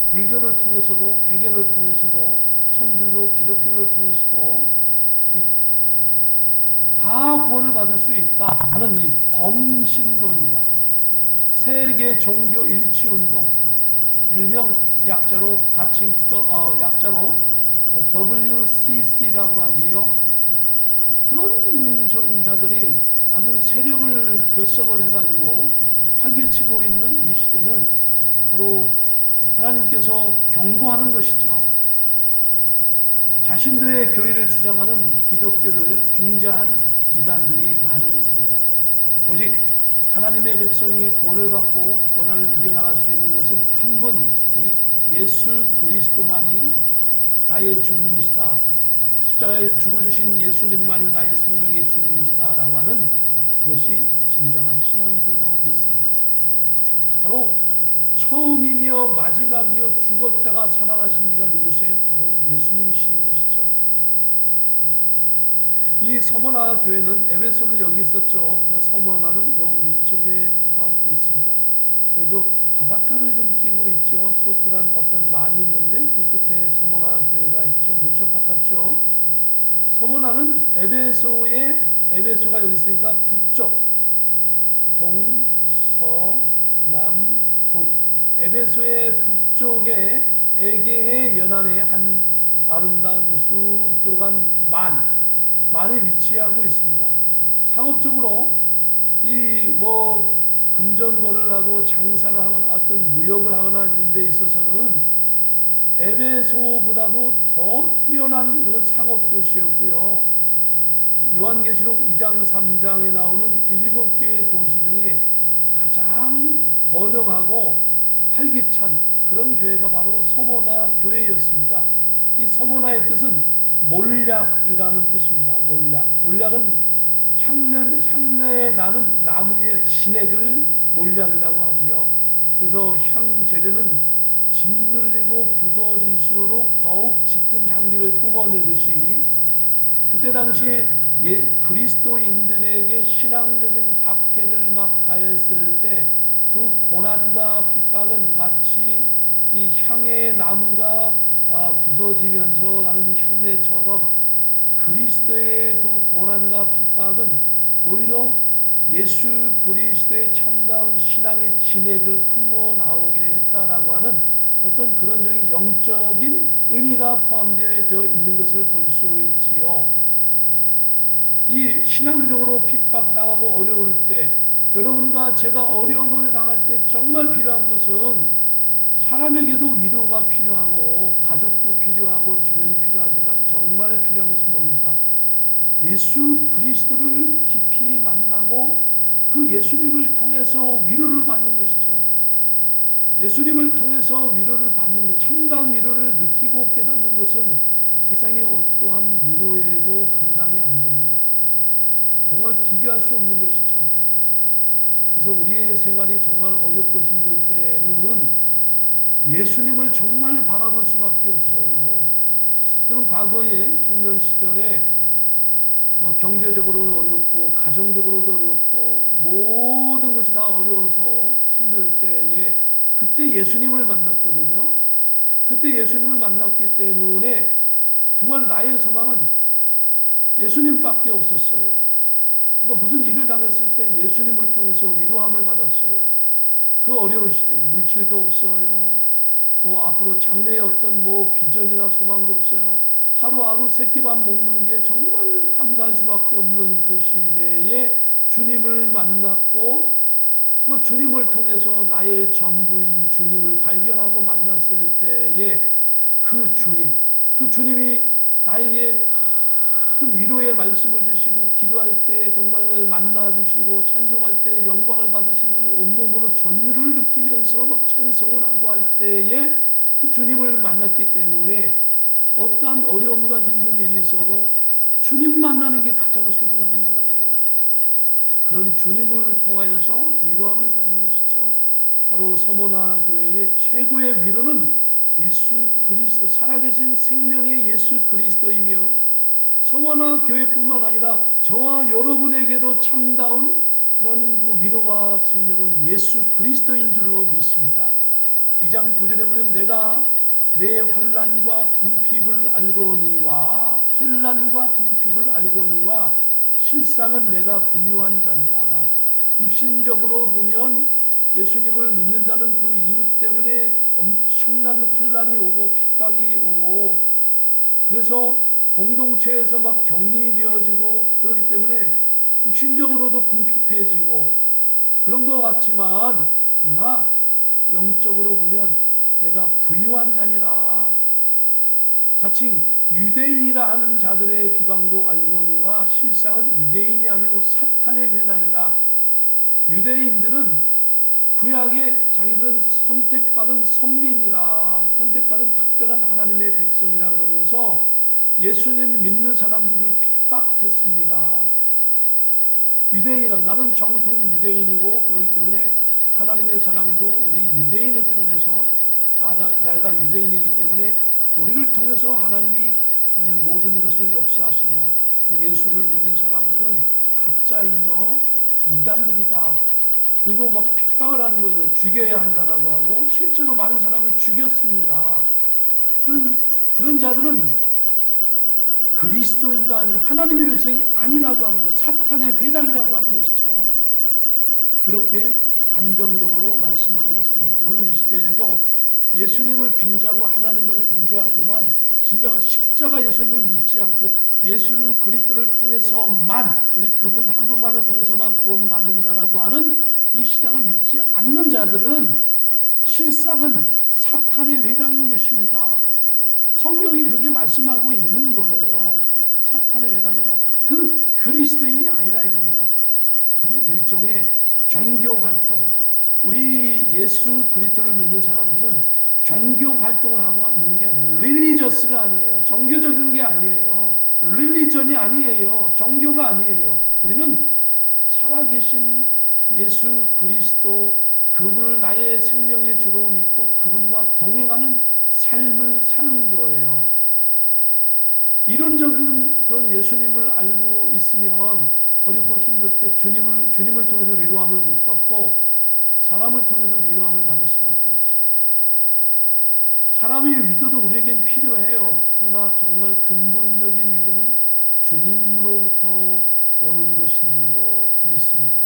불교를 통해서도, 회계를 통해서도, 천주교, 기독교를 통해서도 다 구원을 받을 수 있다 하는 이 범신론자, 세계 종교 일치 운동, 일명 약자로 WCC라고 하지요. 그런 자들이 아주 세력을 결성을 해가지고 활개치고 있는 이 시대는 바로 하나님께서 경고하는 것이죠. 자신들의 교리를 주장하는 기독교를 빙자한 이단들이 많이 있습니다. 오직 하나님의 백성이 구원을 받고 고난을 이겨나갈 수 있는 것은 한 분, 오직 예수 그리스도만이 나의 주님이시다. 십자가에 죽어주신 예수님만이 나의 생명의 주님이시다 라고 하는 그것이 진정한 신앙인 줄로 믿습니다. 바로 처음이며 마지막이요 죽었다가 살아나신 이가 누구세요? 바로 예수님이신 것이죠. 이 서머나 교회는 에베소는 여기 있었죠. 서머나는 요 위쪽에 또한 있습니다. 여기도 바닷가를 좀 끼고 있죠. 쏙 들어간 어떤 만이 있는데 그 끝에 서머나 교회가 있죠. 무척 가깝죠. 서머나는 에베소가 여기 있으니까 북쪽, 동, 서, 남, 북. 에베소의 북쪽에 에게해 연안에 한 아름다운 쑥 들어간 만에 위치하고 있습니다. 상업적으로 금전거래를 하고 장사를 하거나 어떤 무역을 하거나 이런 데 있어서는 에베소보다도 더 뛰어난 그런 상업도시였고요. 요한계시록 2장 3장에 나오는 7개의 도시 중에 가장 번영하고 활기찬 그런 교회가 바로 서머나 교회였습니다. 이 서머나의 뜻은 몰약이라는 뜻입니다. 몰약은 향내 나는 나무의 진액을 몰약이라고 하지요. 그래서 향 재료는 짓눌리고 부서질수록 더욱 짙은 향기를 뿜어내듯이 그때 당시에 그리스도인들에게 신앙적인 박해를 막 가했을 때 그 고난과 핍박은 마치 이 향의 나무가 부서지면서 나는 향내처럼 그리스도의 그 고난과 핍박은 오히려 예수 그리스도의 참다운 신앙의 진액을 품어 나오게 했다라고 하는 어떤 그런 영적인 의미가 포함되어 있는 것을 볼 수 있지요. 이 신앙적으로 핍박당하고 어려울 때, 여러분과 제가 어려움을 당할 때 정말 필요한 것은 사람에게도 위로가 필요하고 가족도 필요하고 주변이 필요하지만 정말 필요한 것은 뭡니까? 예수 그리스도를 깊이 만나고 그 예수님을 통해서 위로를 받는 것이죠. 예수님을 통해서 위로를 받는 것, 참다운 위로를 느끼고 깨닫는 것은 세상의 어떠한 위로에도 감당이 안 됩니다. 정말 비교할 수 없는 것이죠. 그래서 우리의 생활이 정말 어렵고 힘들 때는 예수님을 정말 바라볼 수밖에 없어요. 저는 과거에 청년 시절에 경제적으로 어렵고 가정적으로도 어렵고 모든 것이 다 어려워서 힘들 때에 그때 예수님을 만났거든요. 그때 예수님을 만났기 때문에 정말 나의 소망은 예수님밖에 없었어요. 그러니까 무슨 일을 당했을 때 예수님을 통해서 위로함을 받았어요. 그 어려운 시대에 물질도 없어요. 앞으로 장래에 어떤 비전이나 소망도 없어요. 하루하루 새끼밥 먹는 게 정말 감사할 수밖에 없는 그 시대에 주님을 만났고 주님을 통해서 나의 전부인 주님을 발견하고 만났을 때에 그 주님이 나에게 큰 위로의 말씀을 주시고 기도할 때 정말 만나주시고 찬송할 때 영광을 받으시는 온몸으로 전율을 느끼면서 막 찬송을 하고 할 때에 그 주님을 만났기 때문에 어떠한 어려움과 힘든 일이 있어도 주님 만나는 게 가장 소중한 거예요. 그런 주님을 통하여서 위로함을 받는 것이죠. 바로 서머나 교회의 최고의 위로는 예수 그리스도, 살아계신 생명의 예수 그리스도이며 성화나 교회뿐만 아니라 저와 여러분에게도 참다운 그런 그 위로와 생명은 예수 그리스도인 줄로 믿습니다. 2장 9절에 보면 내가 내 환난과 궁핍을 알거니와 실상은 내가 부유한 자니라. 육신적으로 보면 예수님을 믿는다는 그 이유 때문에 엄청난 환난이 오고 핍박이 오고 그래서 공동체에서 막 격리되어지고 그러기 때문에 육신적으로도 궁핍해지고 그런 것 같지만 그러나 영적으로 보면 내가 부유한 자니라. 자칭 유대인이라 하는 자들의 비방도 알거니와 실상은 유대인이 아니오 사탄의 회당이라. 유대인들은 구약에 자기들은 선택받은 선민이라, 선택받은 특별한 하나님의 백성이라 그러면서 예수님 믿는 사람들을 핍박했습니다. 유대인이라, 나는 정통 유대인이고 그렇기 때문에 하나님의 사랑도 우리 유대인을 통해서 내가 유대인이기 때문에 우리를 통해서 하나님이 모든 것을 역사하신다. 예수를 믿는 사람들은 가짜이며 이단들이다. 그리고 막 핍박을 하는 거죠. 죽여야 한다라고 하고 실제로 많은 사람을 죽였습니다. 그런 자들은 그리스도인도 아니고 하나님의 백성이 아니라고 하는 것, 사탄의 회당이라고 하는 것이죠. 그렇게 단정적으로 말씀하고 있습니다. 오늘 이 시대에도 예수님을 빙자하고 하나님을 빙자하지만 진정한 십자가 예수님을 믿지 않고 예수 그리스도를 통해서만, 오직 그분 한 분만을 통해서만 구원받는다라고 하는 이 신앙을 믿지 않는 자들은 실상은 사탄의 회당인 것입니다. 성경이 그렇게 말씀하고 있는 거예요. 사탄의 회당이라. 그건 그리스도인이 아니라 이겁니다. 그래서 일종의 종교 활동, 우리 예수 그리스도를 믿는 사람들은 종교 활동을 하고 있는 게 아니에요. 릴리저스가 아니에요. 종교적인 게 아니에요. 릴리전이 아니에요. 종교가 아니에요. 우리는 살아계신 예수 그리스도, 그분을 나의 생명의 주로 믿고 그분과 동행하는 삶을 사는 거예요. 이론적인 그런 예수님을 알고 있으면 어렵고 힘들 때 주님을 통해서 위로함을 못 받고 사람을 통해서 위로함을 받을 수밖에 없죠. 사람의 위로도 우리에겐 필요해요. 그러나 정말 근본적인 위로는 주님으로부터 오는 것인 줄로 믿습니다.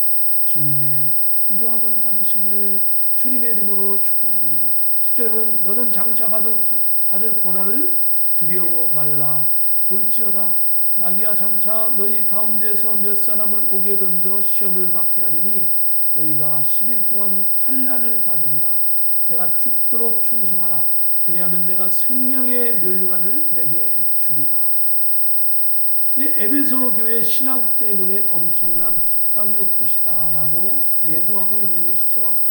주님의 위로함을 받으시기를 주님의 이름으로 축복합니다. 10절에 보면 너는 장차 받을 고난을 두려워 말라. 볼지어다 마귀가 장차 너희 가운데서 몇 사람을 옥에 던져 시험을 받게 하리니 너희가 10일 동안 환난을 받으리라. 내가 죽도록 충성하라. 그리하면 내가 생명의 면류관을 내게 주리라. 이 에베소 교회 신앙 때문에 엄청난 핍박이 올 것이다 라고 예고하고 있는 것이죠.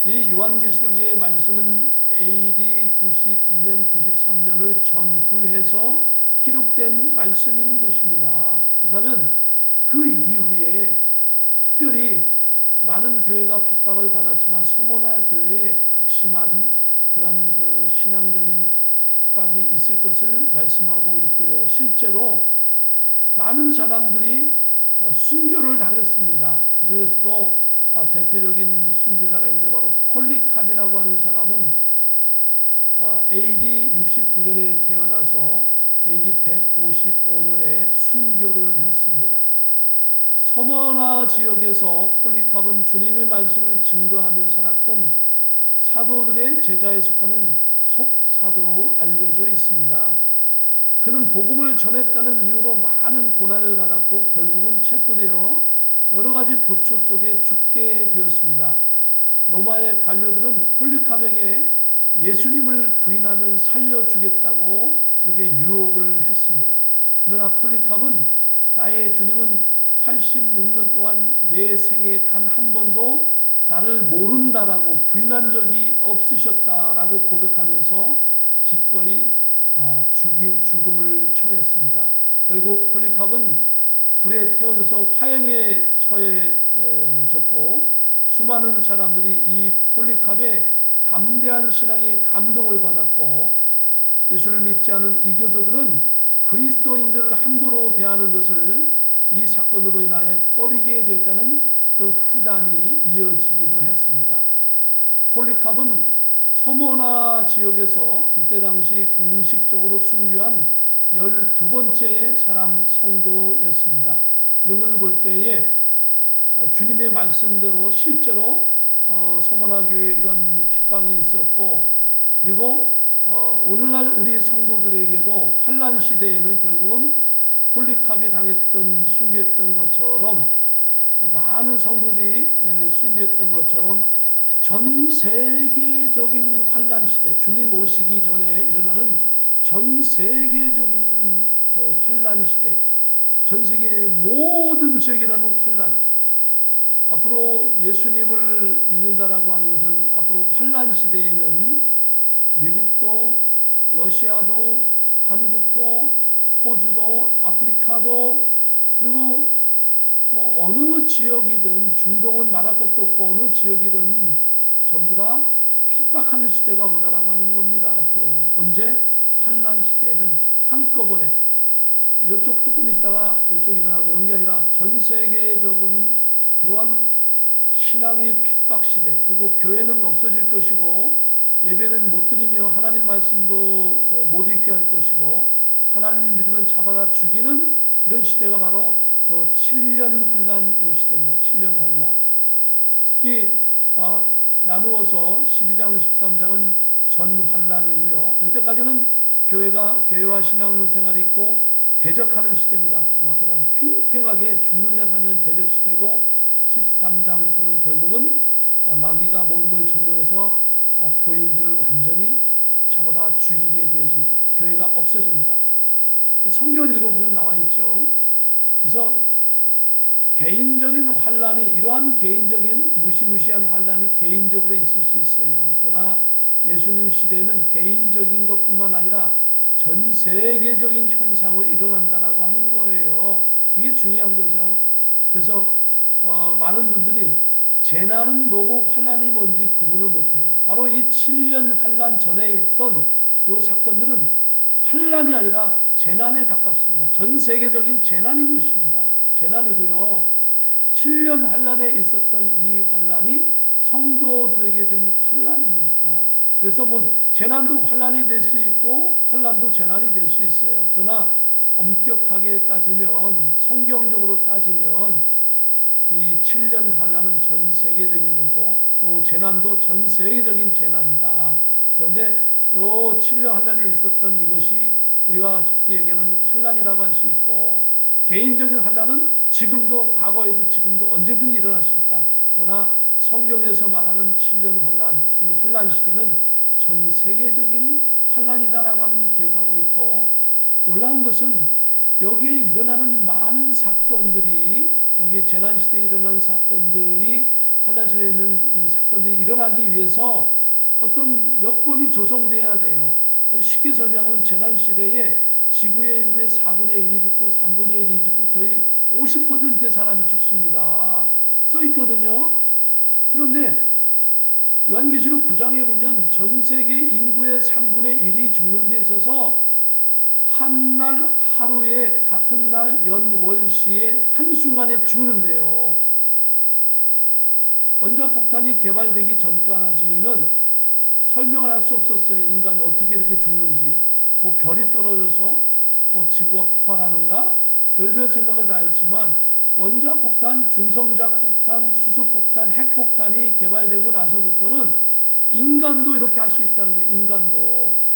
이 요한계시록의 말씀은 AD 92년, 93년을 전후해서 기록된 말씀인 것입니다. 그렇다면 그 이후에 특별히 많은 교회가 핍박을 받았지만 서머나 교회에 극심한 그런 그 신앙적인 핍박이 있을 것을 말씀하고 있고요. 실제로 많은 사람들이 순교를 당했습니다. 그 중에서도 대표적인 순교자가 있는데 바로 폴리캅이라고 하는 사람은 AD 69년에 태어나서 AD 155년에 순교를 했습니다. 서머나 지역에서 폴리캅은 주님의 말씀을 증거하며 살았던 사도들의 제자에 속하는 속사도로 알려져 있습니다. 그는 복음을 전했다는 이유로 많은 고난을 받았고 결국은 체포되어 여러 가지 고초 속에 죽게 되었습니다. 로마의 관료들은 폴리캅에게 예수님을 부인하면 살려주겠다고 그렇게 유혹을 했습니다. 그러나 폴리캅은 나의 주님은 86년 동안 내 생에 단 한 번도 나를 모른다라고 부인한 적이 없으셨다라고 고백하면서 기꺼이 죽음을 청했습니다. 결국 폴리캅은 불에 태워져서 화형에 처해졌고 수많은 사람들이 이 폴리캅의 담대한 신앙에 감동을 받았고 예수를 믿지 않은 이교도들은 그리스도인들을 함부로 대하는 것을 이 사건으로 인하여 꺼리게 되었다는 그런 후담이 이어지기도 했습니다. 폴리캅은 서머나 지역에서 이때 당시 공식적으로 순교한 12번째 사람 성도였습니다. 이런 것을 볼 때에 주님의 말씀대로 실제로 서머나 교회에 이런 핍박이 있었고, 그리고 오늘날 우리 성도들에게도 환란 시대에는 결국은 폴리캅이 당했던 순교했던 것처럼 많은 성도들이 순교했던 것처럼 전 세계적인 환란 시대, 주님 오시기 전에 일어나는 전 세계적인 환란 시대, 전 세계의 모든 지역에 일어나는 환란, 앞으로 예수님을 믿는다라고 하는 것은 앞으로 환란 시대에는 미국도, 러시아도, 한국도, 호주도, 아프리카도, 그리고 뭐 어느 지역이든, 중동은 말할 것도 없고 어느 지역이든 전부 다 핍박하는 시대가 온다라고 하는 겁니다. 앞으로 언제? 환란 시대에는 한꺼번에 이쪽 조금 있다가 이쪽 일어나고 그런 게 아니라 전 세계적으로는 그러한 신앙의 핍박 시대, 그리고 교회는 없어질 것이고 예배는 못 드리며 하나님 말씀도 못 읽게 할 것이고 하나님을 믿으면 잡아다 죽이는 이런 시대가 바로 요 7년 환란 요 시대입니다. 7년 환란. 특히 나누어서 12장 13장은 전 환란이고요. 이때까지는 교회와 신앙생활이 있고 대적하는 시대입니다. 막 그냥 팽팽하게 죽느냐 사느냐 대적 시대고, 13장부터는 결국은 마귀가 모든 걸 점령해서 교인들을 완전히 잡아다 죽이게 되어집니다. 교회가 없어집니다. 성경을 읽어보면 나와 있죠. 그래서 개인적인 환란이, 이러한 개인적인 무시무시한 환란이 개인적으로 있을 수 있어요. 그러나 예수님 시대에는 개인적인 것뿐만 아니라 전 세계적인 현상으로 일어난다라고 하는 거예요. 그게 중요한 거죠. 그래서 많은 분들이 재난은 뭐고 환란이 뭔지 구분을 못해요. 바로 이 7년 환란 전에 있던 이 사건들은 환란이 아니라 재난에 가깝습니다. 전 세계적인 재난인 것입니다. 재난이고요. 7년 환란에 있었던 이 환란이 성도들에게 주는 환란입니다. 그래서 뭐 재난도 환란이 될 수 있고 환란도 재난이 될 수 있어요. 그러나 엄격하게 따지면, 성경적으로 따지면 이 7년 환란은 전 세계적인 거고 또 재난도 전 세계적인 재난이다. 그런데 요 7년 환란에 있었던 이것이 우리가 속히 얘기하는 환란이라고 할 수 있고, 개인적인 환란은 지금도, 과거에도 지금도 언제든 일어날 수 있다. 그러나 성경에서 말하는 7년 환란, 이 환란 시대는 전 세계적인 환란이다라고 하는 걸 기억하고 있고, 놀라운 것은 여기에 일어나는 많은 사건들이, 여기 재난 시대에 일어나는 사건들이, 환란 시대에 있는 사건들이 일어나기 위해서 어떤 여건이 조성돼야 돼요. 아주 쉽게 설명하면 재난 시대에 지구의 인구의 4분의 1이 죽고 3분의 1이 죽고 거의 50%의 사람이 죽습니다. 써 있거든요. 그런데 요한계시록 9장에 보면 전 세계 인구의 3분의 1이 죽는 데 있어서 한 날 하루에, 같은 날 연월시에 한순간에 죽는데요. 원자폭탄이 개발되기 전까지는 설명을 할 수 없었어요. 인간이 어떻게 이렇게 죽는지. 뭐 별이 떨어져서 뭐 지구가 폭발하는가? 별별 생각을 다 했지만 원자폭탄, 중성자폭 폭탄, 수소폭탄, 핵폭탄이 개발되고 나서부터는 인간도 이렇게 할 수 있다는 거예요. 인간도.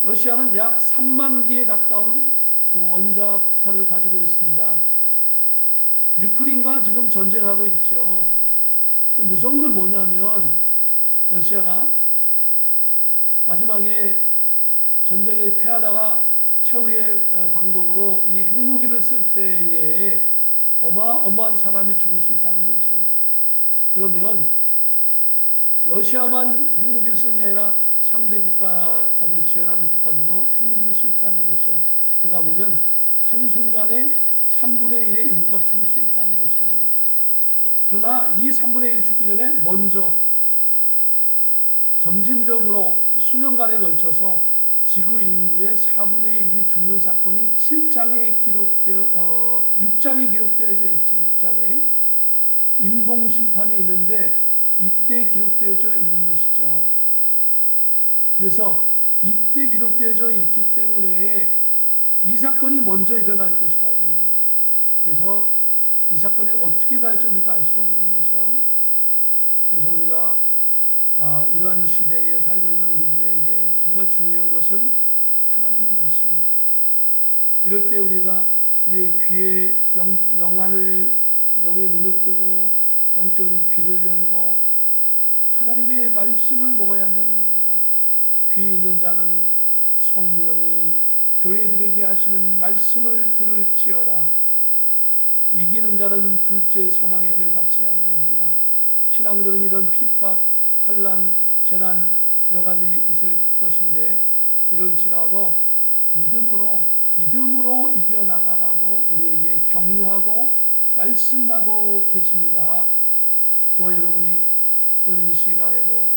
러시아는 약 3만 기에 가까운 그 원자폭탄을 가지고 있습니다. 유크레인과 지금 전쟁하고 있죠. 무서운 건 뭐냐면 러시아가 마지막에 전쟁에 패하다가 최후의 방법으로 이 핵무기를 쓸 때에 어마어마한 사람이 죽을 수 있다는 거죠. 그러면 러시아만 핵무기를 쓰는 게 아니라 상대 국가를 지원하는 국가들도 핵무기를 쓸 수 있다는 거죠. 그러다 보면 한순간에 3분의 1의 인구가 죽을 수 있다는 거죠. 그러나 이 3분의 1 죽기 전에 먼저 점진적으로 수년간에 걸쳐서 지구 인구의 4분의 1이 죽는 사건이 7장에 기록되어 6장에 기록되어져 있죠. 6장에 인봉 심판이 있는데 이때 기록되어져 있는 것이죠. 그래서 이때 기록되어져 있기 때문에 이 사건이 먼저 일어날 것이다 이거예요. 그래서 이 사건이 어떻게 일어날지 우리가 알 수 없는 거죠. 그래서 우리가 이러한 시대에 살고 있는 우리들에게 정말 중요한 것은 하나님의 말씀입니다. 이럴 때 우리가 우리의 귀에 영의 눈을 뜨고 영적인 귀를 열고 하나님의 말씀을 먹어야 한다는 겁니다. 귀 있는 자는 성령이 교회들에게 하시는 말씀을 들을지어다. 이기는 자는 둘째 사망의 해를 받지 아니하리라. 신앙적인 이런 핍박, 환난, 재난 여러 가지 있을 것인데 이럴지라도 믿음으로 이겨나가라고 우리에게 격려하고 말씀하고 계십니다. 저와 여러분이 오늘 이 시간에도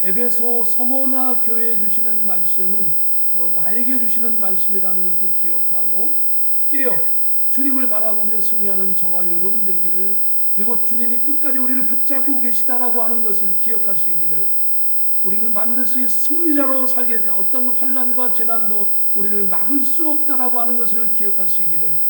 에베소 서머나 교회에 주시는 말씀은 바로 나에게 주시는 말씀이라는 것을 기억하고 깨어 주님을 바라보며 승리하는 저와 여러분 되기를, 그리고 주님이 끝까지 우리를 붙잡고 계시다라고 하는 것을 기억하시기를, 우리는 반드시 승리자로 살게 된다. 어떤 환난과 재난도 우리를 막을 수 없다라고 하는 것을 기억하시기를,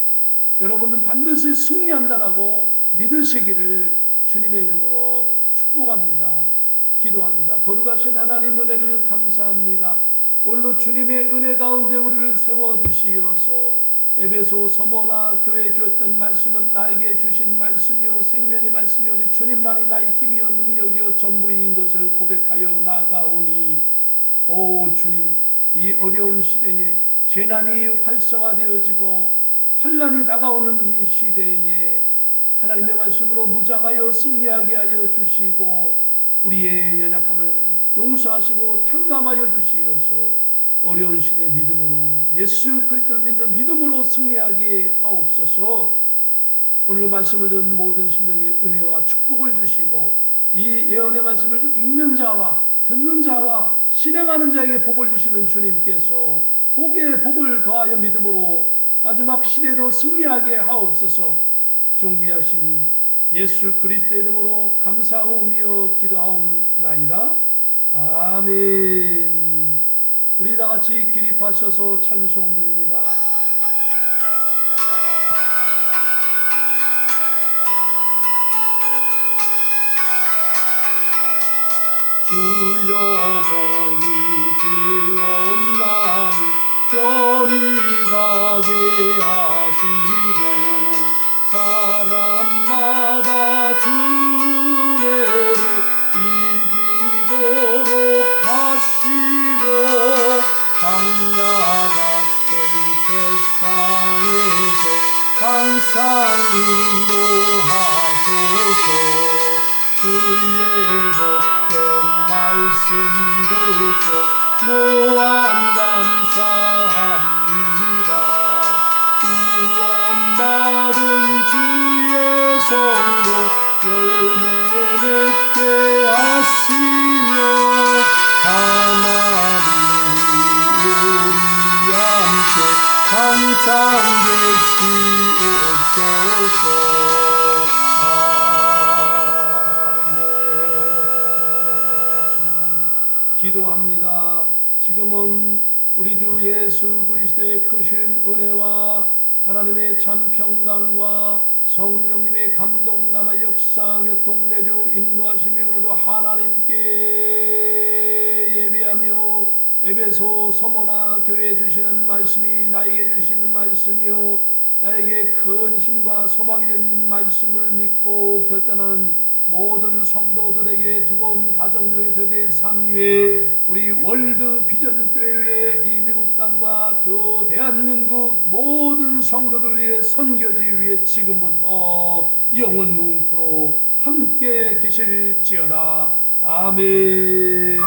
여러분은 반드시 승리한다라고 믿으시기를 주님의 이름으로 축복합니다. 기도합니다. 거룩하신 하나님 은혜를 감사합니다. 오늘도 주님의 은혜 가운데 우리를 세워주시어서 에베소 서머나 교회에 주었던 말씀은 나에게 주신 말씀이요 생명의 말씀이요 오직 주님만이 나의 힘이요 능력이요 전부인 것을 고백하여 나아가오니, 오 주님, 이 어려운 시대에 재난이 활성화되어지고 환난이 다가오는 이 시대에 하나님의 말씀으로 무장하여 승리하게 하여 주시고 우리의 연약함을 용서하시고 탕감하여 주시어서 어려운 시대의 믿음으로, 예수 그리스도를 믿는 믿음으로 승리하게 하옵소서. 오늘 말씀을 듣는 모든 심령의 은혜와 축복을 주시고 이 예언의 말씀을 읽는 자와 듣는 자와 실행하는 자에게 복을 주시는 주님께서 복에 복을 더하여 믿음으로 마지막 시대도 승리하게 하옵소서. 존귀하신 예수 그리스도의 이름으로 감사하오며 기도하옵나이다. 아멘. 우리 다 같이 기립하셔서 찬송 드립니다. 주여 복이 되옵나니 편히 가게 하시고 사람마다 주 은혜로 이기도록 하시고 광야 같은 세상에서 항상 인도하소서. 주의 복된 말씀 듣고 무한 감사합니다. 구원받은 주의 성도 열매 맺게 하시며 하나님이 우리 함께 항상 계시옵소서. 기도합니다. 지금은 우리 주 예수 그리스도의 크신 은혜와 하나님의 참 평강과 성령님의 감동감화 역사 교통 내주 인도하시며 오늘도 하나님께 예배하며 에베소 서머나 교회에 주시는 말씀이 나에게 주시는 말씀이요 나에게 큰 힘과 소망이 된 말씀을 믿고 결단하는 모든 성도들에게, 두고 가정들에게, 저들의 삶 위에, 우리 월드 비전 교회 이 미국 땅과 저 대한민국 모든 성도들 위해, 선교지 위에 지금부터 영원 무궁토록 함께 계실지어다. 아멘.